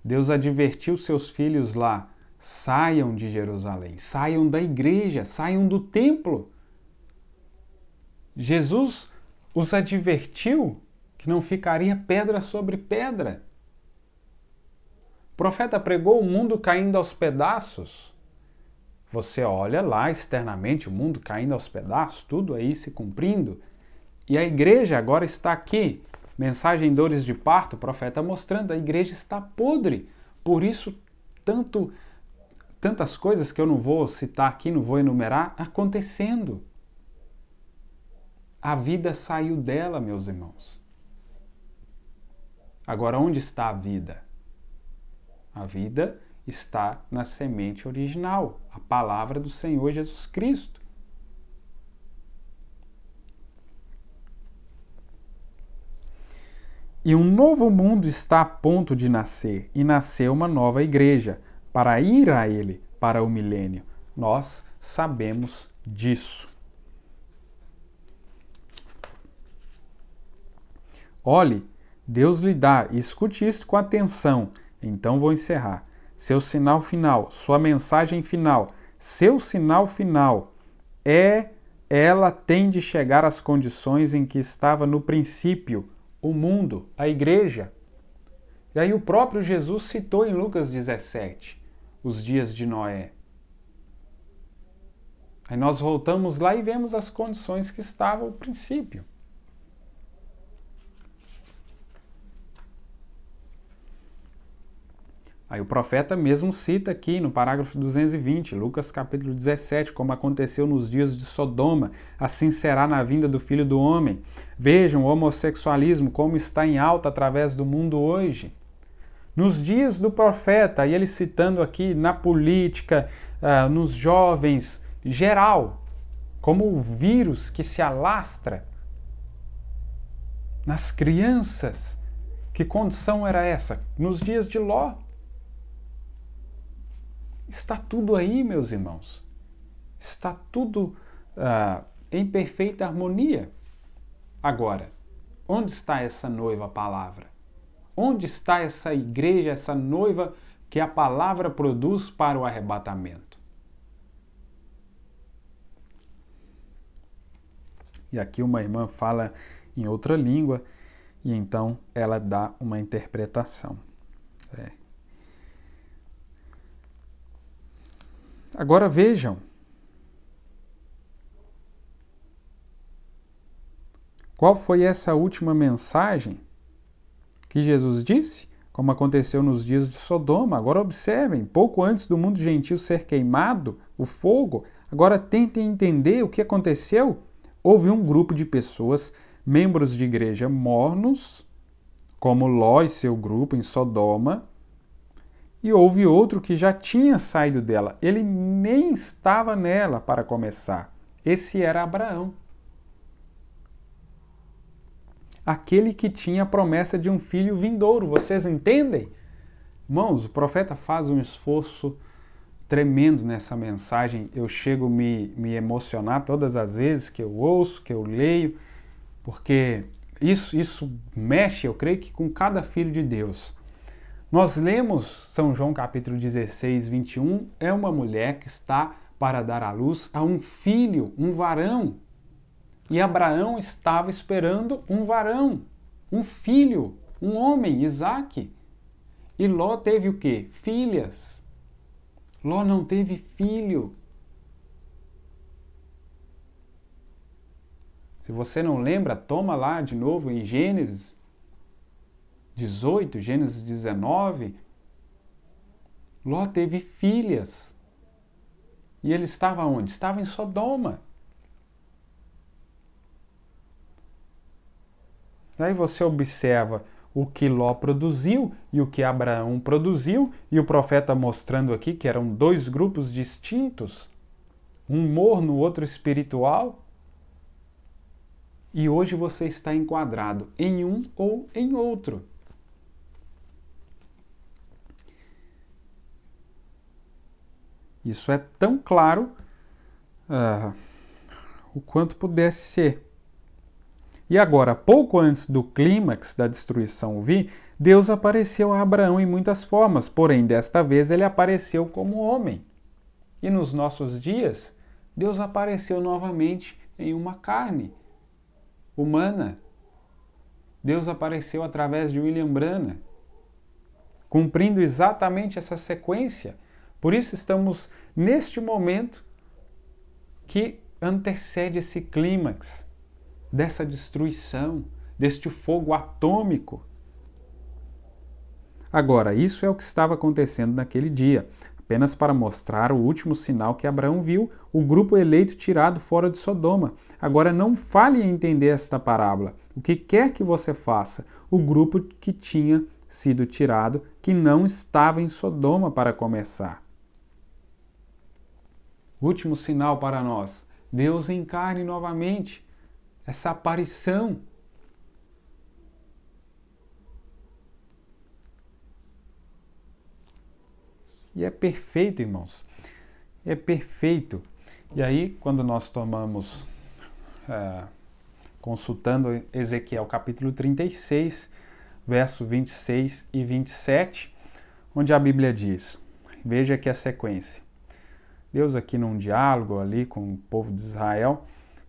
Deus advertiu seus filhos lá: saiam de Jerusalém, saiam da igreja, saiam do templo. Jesus os advertiu que não ficaria pedra sobre pedra. O profeta pregou o mundo caindo aos pedaços. Você olha lá externamente o mundo caindo aos pedaços, tudo aí se cumprindo, E a igreja agora está aqui. Mensagem Dores de Parto, o profeta mostrando, a igreja está podre. Por isso, tantas coisas que eu não vou citar aqui, não vou enumerar, acontecendo. A vida saiu dela, meus irmãos. Agora, onde está a vida? A vida está na semente original, a palavra do Senhor Jesus Cristo. E um novo mundo está a ponto de nascer, e nasceu uma nova igreja, para ir a ele, para o milênio. Nós sabemos disso. Olhe, Deus lhe dá, e escute isso com atenção, então vou encerrar. Seu sinal final, sua mensagem final, seu sinal final ela tem de chegar às condições em que estava no princípio, o mundo, a igreja. E aí o próprio Jesus citou em Lucas 17, os dias de Noé. Aí nós voltamos lá e vemos as condições que estavam no princípio. Aí o profeta mesmo cita aqui no parágrafo 220, Lucas capítulo 17, como aconteceu nos dias de Sodoma, assim será na vinda do Filho do Homem. Vejam o homossexualismo como está em alta através do mundo hoje. Nos dias do profeta, e ele citando aqui na política, nos jovens, geral, como o vírus que se alastra, nas crianças. Que condição era essa? Nos dias de Ló. Está tudo aí, meus irmãos. Está tudo em perfeita harmonia. Agora, onde está essa noiva palavra? Onde está essa igreja, essa noiva que a palavra produz para o arrebatamento? E aqui uma irmã fala em outra língua e então ela dá uma interpretação. Agora vejam. Qual foi essa última mensagem que Jesus disse? Como aconteceu nos dias de Sodoma. Agora observem, pouco antes do mundo gentil ser queimado, o fogo, agora tentem entender o que aconteceu. Houve um grupo de pessoas, membros de igreja mornos, como Ló e seu grupo em Sodoma, e houve outro que já tinha saído dela. Ele nem estava nela para começar. Esse era Abraão. Aquele que tinha a promessa de um filho vindouro. Vocês entendem? Irmãos, o profeta faz um esforço tremendo nessa mensagem. Eu chego a me emocionar todas as vezes que eu ouço, que eu leio, porque isso mexe, eu creio que com cada filho de Deus. Nós lemos São João capítulo 16, 21, é uma mulher que está para dar à luz a um filho, um varão. E Abraão estava esperando um varão, um filho, um homem, Isaque. E Ló teve o quê? Filhas. Ló não teve filho. Se você não lembra, toma lá de novo em Gênesis 18, Gênesis 19, Ló teve filhas. E ele estava onde? Estava em Sodoma. Aí você observa o que Ló produziu e o que Abraão produziu, e o profeta mostrando aqui que eram dois grupos distintos, um morno, outro espiritual. E hoje você está enquadrado em um ou em outro. Isso é tão claro o quanto pudesse ser. E agora, pouco antes do clímax da destruição vir, Deus apareceu a Abraão em muitas formas, porém, desta vez ele apareceu como homem. E nos nossos dias, Deus apareceu novamente em uma carne humana. Deus apareceu através de William Branham, cumprindo exatamente essa sequência. Por isso estamos neste momento que antecede esse clímax. dessa destruição, deste fogo atômico. Agora, isso é o que estava acontecendo naquele dia. Apenas para mostrar o último sinal que Abraão viu, o grupo eleito tirado fora de Sodoma. Agora não fale em entender esta parábola. O que quer que você faça, o grupo que tinha sido tirado, que não estava em Sodoma para começar. Último sinal para nós. Deus encarne novamente essa aparição. E é perfeito, irmãos. É perfeito. E aí, quando nós tomamos, consultando Ezequiel capítulo 36, verso 26 e 27, onde a Bíblia diz, veja aqui a sequência. Deus aqui num diálogo ali com o povo de Israel,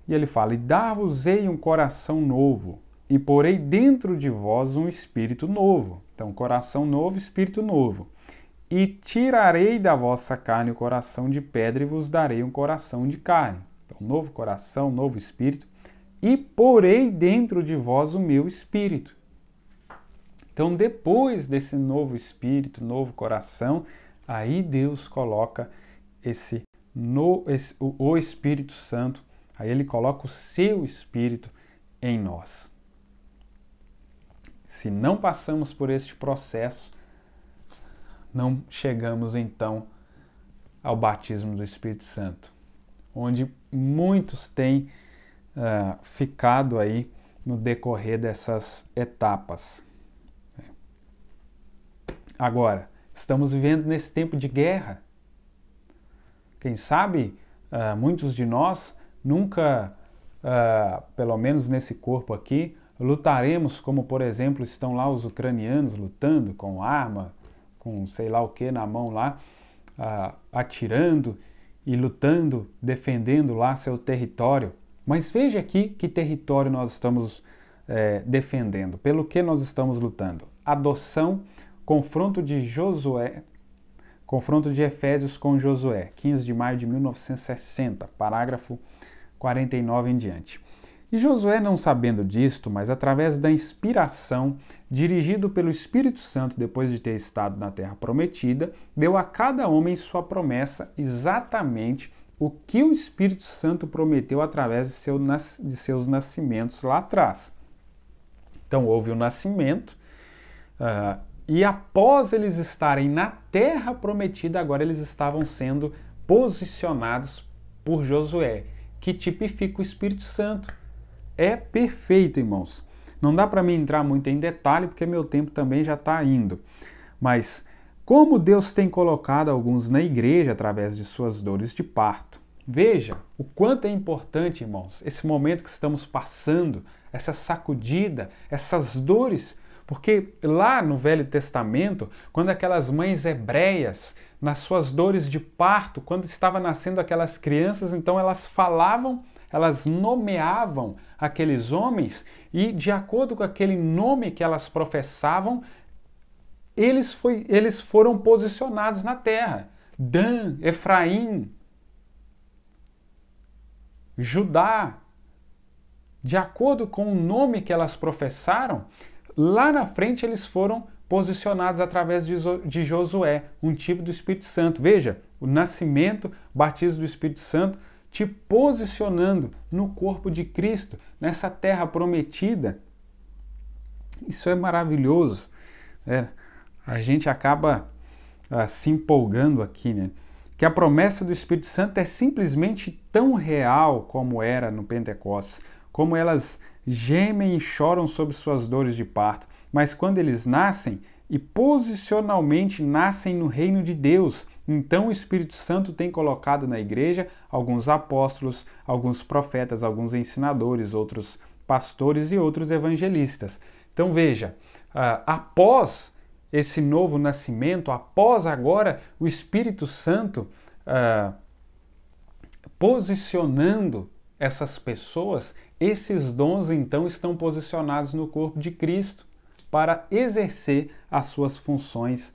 e ele fala, e dar-vos-ei um coração novo, e porei dentro de vós um espírito novo. Então, coração novo, espírito novo. E tirarei da vossa carne o coração de pedra e vos darei um coração de carne. Então, novo coração, novo espírito. E porei dentro de vós o meu espírito. Então, depois desse novo espírito, novo coração, aí Deus coloca o Espírito Santo, aí ele coloca o seu Espírito em nós. Se não passamos por este processo, não chegamos então ao batismo do Espírito Santo, onde muitos têm ficado aí no decorrer dessas etapas. Agora, estamos vivendo nesse tempo de guerra. Quem sabe, muitos de nós nunca, pelo menos nesse corpo aqui, lutaremos como, por exemplo, estão lá os ucranianos lutando com arma, com sei lá o que na mão lá, atirando e lutando, defendendo lá seu território. Mas veja aqui que território nós estamos defendendo, pelo que nós estamos lutando. Adoção, confronto de Efésios com Josué, 15 de maio de 1960, parágrafo 49 em diante. E Josué, não sabendo disto, mas através da inspiração, dirigido pelo Espírito Santo depois de ter estado na terra prometida, deu a cada homem sua promessa, exatamente o que o Espírito Santo prometeu através de seus nascimentos lá atrás. Então houve o nascimento, e após eles estarem na terra prometida, agora eles estavam sendo posicionados por Josué, que tipifica o Espírito Santo. É perfeito, irmãos. Não dá para mim entrar muito em detalhe, porque meu tempo também já está indo. Mas como Deus tem colocado alguns na igreja através de suas dores de parto. Veja o quanto é importante, irmãos, esse momento que estamos passando, essa sacudida, essas dores. Porque lá no Velho Testamento, quando aquelas mães hebreias, nas suas dores de parto, quando estava nascendo aquelas crianças, então elas falavam, elas nomeavam aqueles homens e, de acordo com aquele nome que elas professavam, eles foram posicionados na terra. Dan, Efraim, Judá. De acordo com o nome que elas professaram, lá na frente eles foram posicionados através de Josué, um tipo do Espírito Santo. Veja, o nascimento, o batismo do Espírito Santo, te posicionando no corpo de Cristo, nessa terra prometida. Isso é maravilhoso. A gente acaba se empolgando aqui, né? Que a promessa do Espírito Santo é simplesmente tão real como era no Pentecostes, como elas gemem e choram sobre suas dores de parto, mas quando eles nascem e posicionalmente nascem no reino de Deus, então o Espírito Santo tem colocado na igreja alguns apóstolos, alguns profetas, alguns ensinadores, outros pastores e outros evangelistas. Então veja, após esse novo nascimento, após agora o Espírito Santo posicionando essas pessoas, esses dons então estão posicionados no corpo de Cristo para exercer as suas funções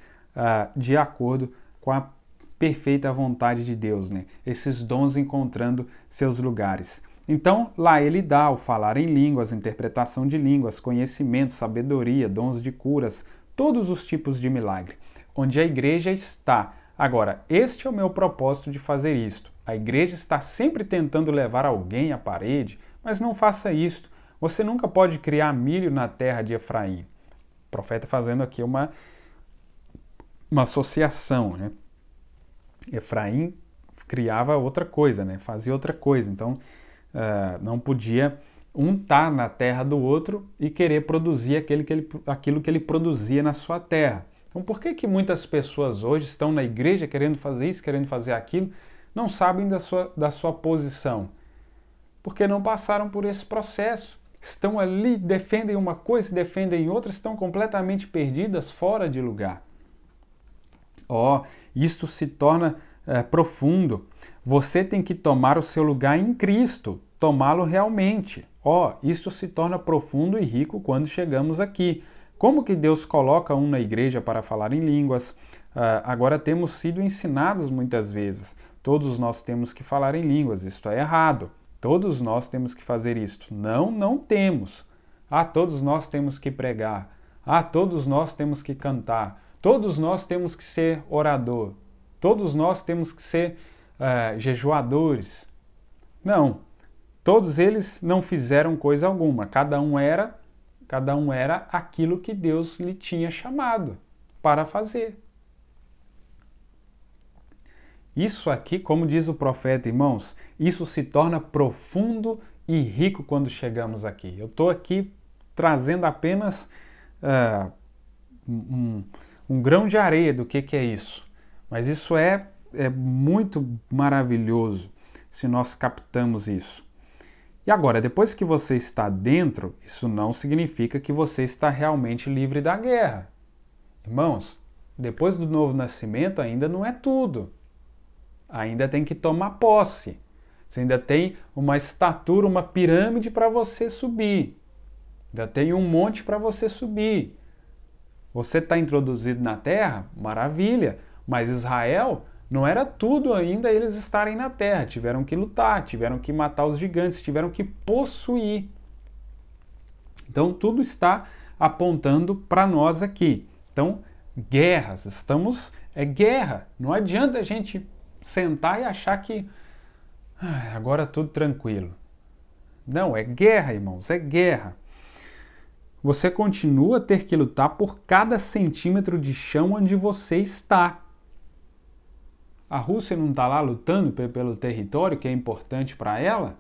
de acordo com a perfeita vontade de Deus, né? Esses dons encontrando seus lugares. Então, lá ele dá o falar em línguas, interpretação de línguas, conhecimento, sabedoria, dons de curas, todos os tipos de milagre, onde a igreja está. Agora, este é o meu propósito de fazer isto. A igreja está sempre tentando levar alguém à parede, mas não faça isto. Você nunca pode criar milho na terra de Efraim. O profeta fazendo aqui uma associação, né? Efraim criava outra coisa, né? Fazia outra coisa. Então, não podia um estar na terra do outro e querer produzir aquilo que ele produzia na sua terra. Então, por que muitas pessoas hoje estão na igreja querendo fazer isso, querendo fazer aquilo, não sabem da sua posição? Porque não passaram por esse processo. Estão ali, defendem uma coisa, defendem outra, estão completamente perdidas, fora de lugar. Isto se torna profundo. Você tem que tomar o seu lugar em Cristo, tomá-lo realmente. Isto se torna profundo e rico quando chegamos aqui. Como que Deus coloca um na igreja para falar em línguas? Agora temos sido ensinados muitas vezes. Todos nós temos que falar em línguas, isto é errado. Todos nós temos que fazer isto. Não temos. Todos nós temos que pregar. Todos nós temos que cantar. Todos nós temos que ser orador. Todos nós temos que ser jejuadores. Não. Todos eles não fizeram coisa alguma. Cada um era aquilo que Deus lhe tinha chamado para fazer. Isso aqui, como diz o profeta, irmãos, isso se torna profundo e rico quando chegamos aqui. Eu estou aqui trazendo apenas um grão de areia do que é isso. Mas isso é muito maravilhoso se nós captamos isso. E agora, depois que você está dentro, isso não significa que você está realmente livre da guerra. Irmãos, depois do novo nascimento ainda não é tudo. Ainda tem que tomar posse. Você ainda tem uma estatura, uma pirâmide para você subir. Ainda tem um monte para você subir. Você está introduzido na terra? Maravilha. Mas Israel não era tudo ainda eles estarem na terra. Tiveram que lutar, tiveram que matar os gigantes, tiveram que possuir. Então tudo está apontando para nós aqui. Então, guerras, é guerra. Não adianta a gente sentar e achar que agora tudo tranquilo. Não, é guerra, irmãos, é guerra. Você continua a ter que lutar por cada centímetro de chão onde você está. A Rússia não está lá lutando pelo território que é importante para ela?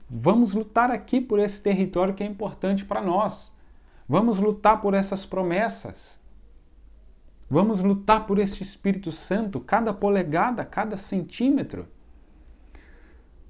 Vamos lutar aqui por esse território que é importante para nós. Vamos lutar por essas promessas. Vamos lutar por este Espírito Santo, cada polegada, cada centímetro.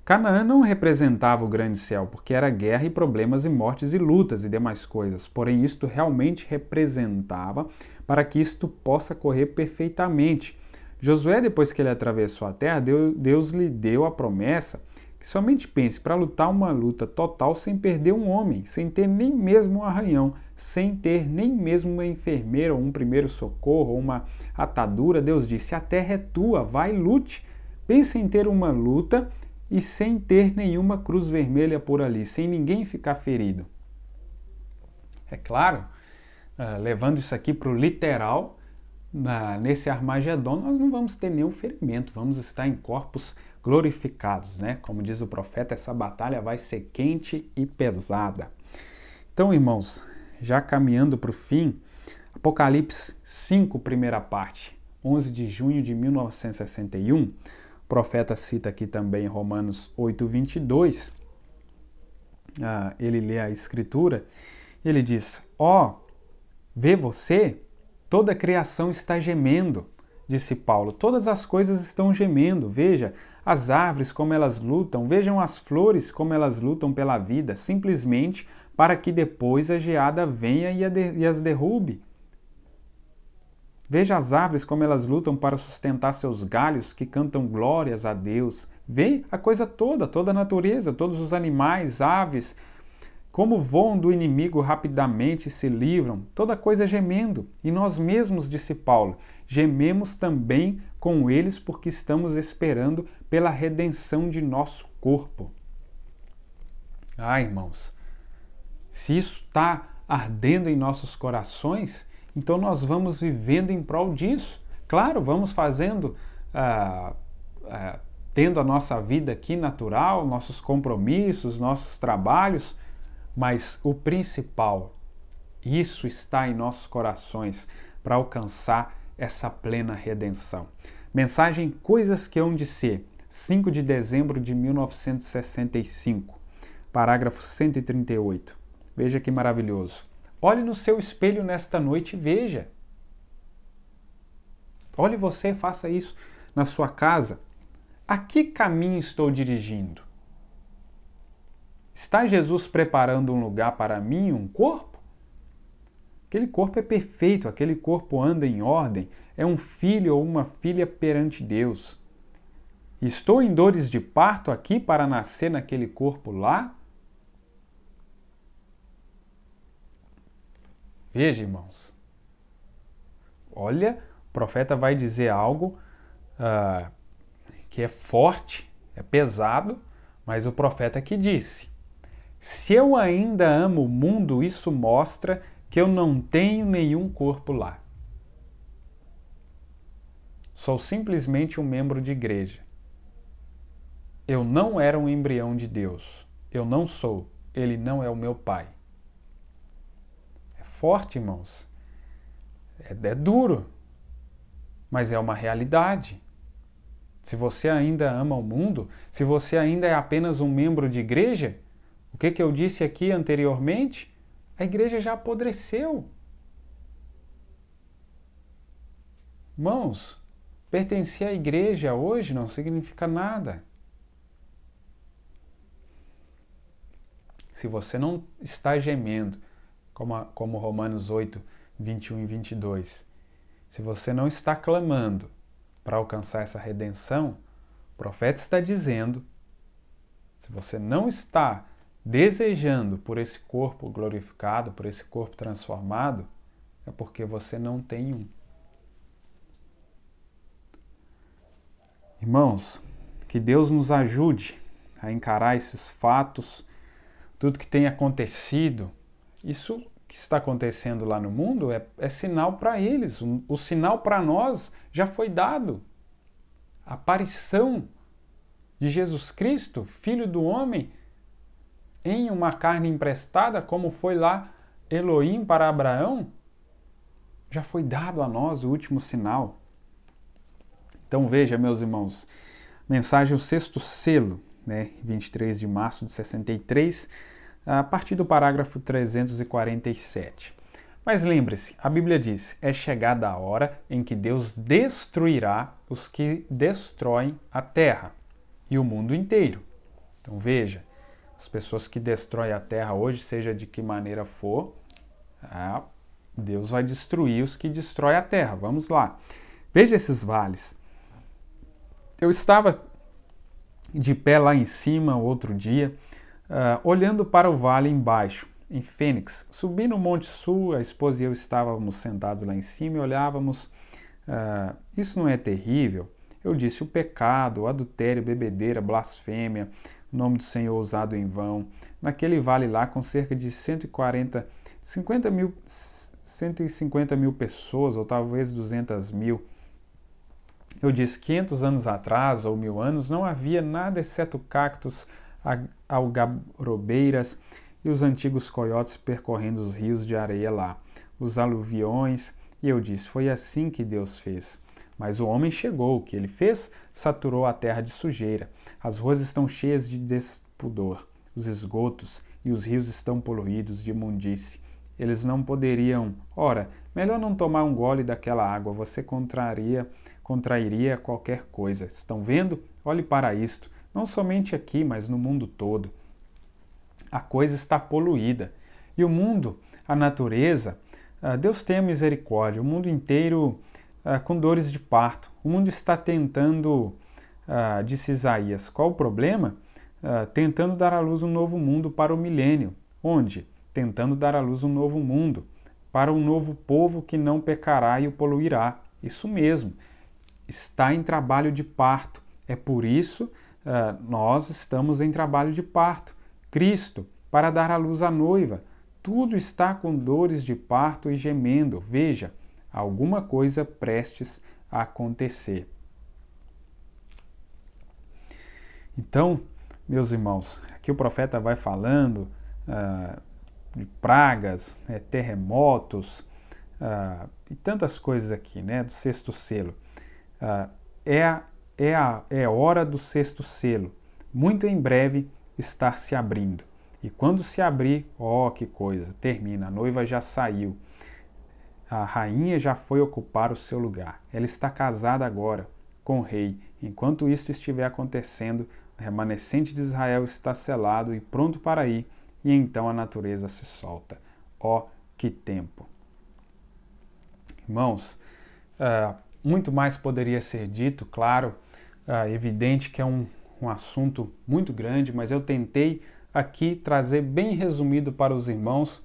Canaã não representava o grande céu, porque era guerra e problemas e mortes e lutas e demais coisas. Porém, isto realmente representava para que isto possa correr perfeitamente. Josué, depois que ele atravessou a terra, Deus lhe deu a promessa que somente pense para lutar uma luta total sem perder um homem, sem ter nem mesmo um arranhão, sem ter nem mesmo uma enfermeira ou um primeiro socorro ou uma atadura. Deus disse, a terra é tua, vai e lute. Pense em ter uma luta e sem ter nenhuma cruz vermelha por ali, sem ninguém ficar ferido. É claro, levando isso aqui para o literal, nesse Armagedon nós não vamos ter nenhum ferimento, vamos estar em corpos glorificados, né? Como diz o profeta, essa batalha vai ser quente e pesada. Então, irmãos, já caminhando para o fim, Apocalipse 5, primeira parte, 11 de junho de 1961, o profeta cita aqui também Romanos 8, 22, ele lê a escritura, ele diz, vê você, toda a criação está gemendo, disse Paulo, todas as coisas estão gemendo, veja as árvores como elas lutam, vejam as flores como elas lutam pela vida, simplesmente para que depois a geada venha e as derrube. Veja as árvores como elas lutam para sustentar seus galhos que cantam glórias a Deus. Vê a coisa toda a natureza, todos os animais, aves, como voam do inimigo rapidamente e se livram, toda coisa gemendo. E nós mesmos, disse Paulo, gememos também com eles porque estamos esperando pela redenção de nosso corpo. Ah, irmãos, se isso está ardendo em nossos corações, então nós vamos vivendo em prol disso. Claro, vamos fazendo, tendo a nossa vida aqui natural, nossos compromissos, nossos trabalhos, mas o principal, isso está em nossos corações para alcançar essa plena redenção. Mensagem Coisas que Hão de Ser, 5 de dezembro de 1965, parágrafo 138. Veja que maravilhoso. Olhe no seu espelho nesta noite e veja. Olhe você, faça isso na sua casa. A que caminho estou dirigindo? Está Jesus preparando um lugar para mim, um corpo? Aquele corpo é perfeito, aquele corpo anda em ordem, é um filho ou uma filha perante Deus. Estou em dores de parto aqui para nascer naquele corpo lá? Veja, irmãos. Olha, o profeta vai dizer algo que é forte, é pesado, mas o profeta que disse: se eu ainda amo o mundo, isso mostra que eu não tenho nenhum corpo lá. Sou simplesmente um membro de igreja. Eu não era um embrião de Deus. Eu não sou. Ele não é o meu pai. É forte, irmãos. É duro. Mas é uma realidade. Se você ainda ama o mundo, se você ainda é apenas um membro de igreja, o que eu disse aqui anteriormente? A igreja já apodreceu. Irmãos, pertencer à igreja hoje não significa nada. Se você não está gemendo, como Romanos 8, 21 e 22, se você não está clamando para alcançar essa redenção, o profeta está dizendo, se você não está desejando por esse corpo glorificado, por esse corpo transformado, é porque você não tem um. Irmãos, que Deus nos ajude a encarar esses fatos, tudo que tem acontecido. Isso que está acontecendo lá no mundo é sinal para eles. O sinal para nós já foi dado. A aparição de Jesus Cristo, Filho do Homem, em uma carne emprestada, como foi lá Elohim para Abraão, já foi dado a nós o último sinal. Então veja, meus irmãos, mensagem O Sexto Selo, 23 de março de 63, a partir do parágrafo 347. Mas lembre-se, a Bíblia diz, é chegada a hora em que Deus destruirá os que destroem a terra e o mundo inteiro. Então veja, as pessoas que destroem a terra hoje, seja de que maneira for, Deus vai destruir os que destroem a terra. Vamos lá. Veja esses vales. Eu estava de pé lá em cima outro dia, olhando para o vale embaixo, em Fênix. Subi no Monte Sul, a esposa e eu estávamos sentados lá em cima e olhávamos. Isso não é terrível? Eu disse, o pecado, o adultério, bebedeira, blasfêmia, o nome do Senhor usado em vão, naquele vale lá com cerca de 150 mil pessoas, ou talvez 200 mil. Eu disse, 500 anos atrás, ou 1000 anos, não havia nada exceto cactos, algarobeiras e os antigos coiotes percorrendo os rios de areia lá, os aluviões, e eu disse, foi assim que Deus fez. Mas o homem chegou, o que ele fez? Saturou a terra de sujeira. As ruas estão cheias de despudor, os esgotos e os rios estão poluídos de imundície. Eles não poderiam... Ora, melhor não tomar um gole daquela água, você contrairia qualquer coisa. Estão vendo? Olhe para isto. Não somente aqui, mas no mundo todo. A coisa está poluída. E o mundo, a natureza, Deus tenha misericórdia. O mundo inteiro com dores de parto. O mundo está tentando, disse Isaías, qual o problema? Tentando dar à luz um novo mundo para o milênio. Onde? Tentando dar à luz um novo mundo, para um novo povo que não pecará e o poluirá. Isso mesmo, está em trabalho de parto. É por isso nós estamos em trabalho de parto. Cristo para dar à luz a noiva. Tudo está com dores de parto e gemendo. Veja, alguma coisa prestes a acontecer. Então, meus irmãos, aqui o profeta vai falando de pragas, terremotos e tantas coisas aqui, do sexto selo. É hora do sexto selo. Muito em breve está se abrindo. E quando se abrir, que coisa, termina, a noiva já saiu. A rainha já foi ocupar o seu lugar. Ela está casada agora com o rei. Enquanto isso estiver acontecendo, o remanescente de Israel está selado e pronto para ir, e então a natureza se solta. Que tempo! Irmãos, muito mais poderia ser dito, claro, evidente que é um assunto muito grande, mas eu tentei aqui trazer bem resumido para os irmãos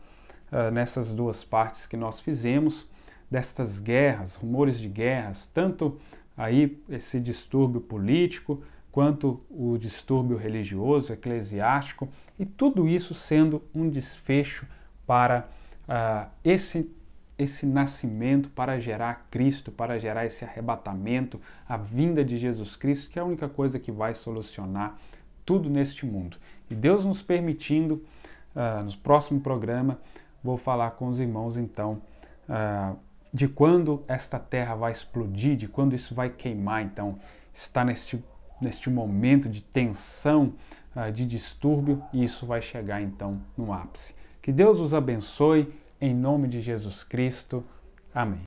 nessas duas partes que nós fizemos, destas guerras, rumores de guerras, tanto aí esse distúrbio político, quanto o distúrbio religioso, eclesiástico, e tudo isso sendo um desfecho para esse nascimento, para gerar Cristo, para gerar esse arrebatamento, a vinda de Jesus Cristo, que é a única coisa que vai solucionar tudo neste mundo. E Deus nos permitindo, no próximo programa, vou falar com os irmãos então de quando esta terra vai explodir, de quando isso vai queimar. Então, está neste momento de tensão, de distúrbio, e isso vai chegar então no ápice. Que Deus os abençoe, em nome de Jesus Cristo. Amém.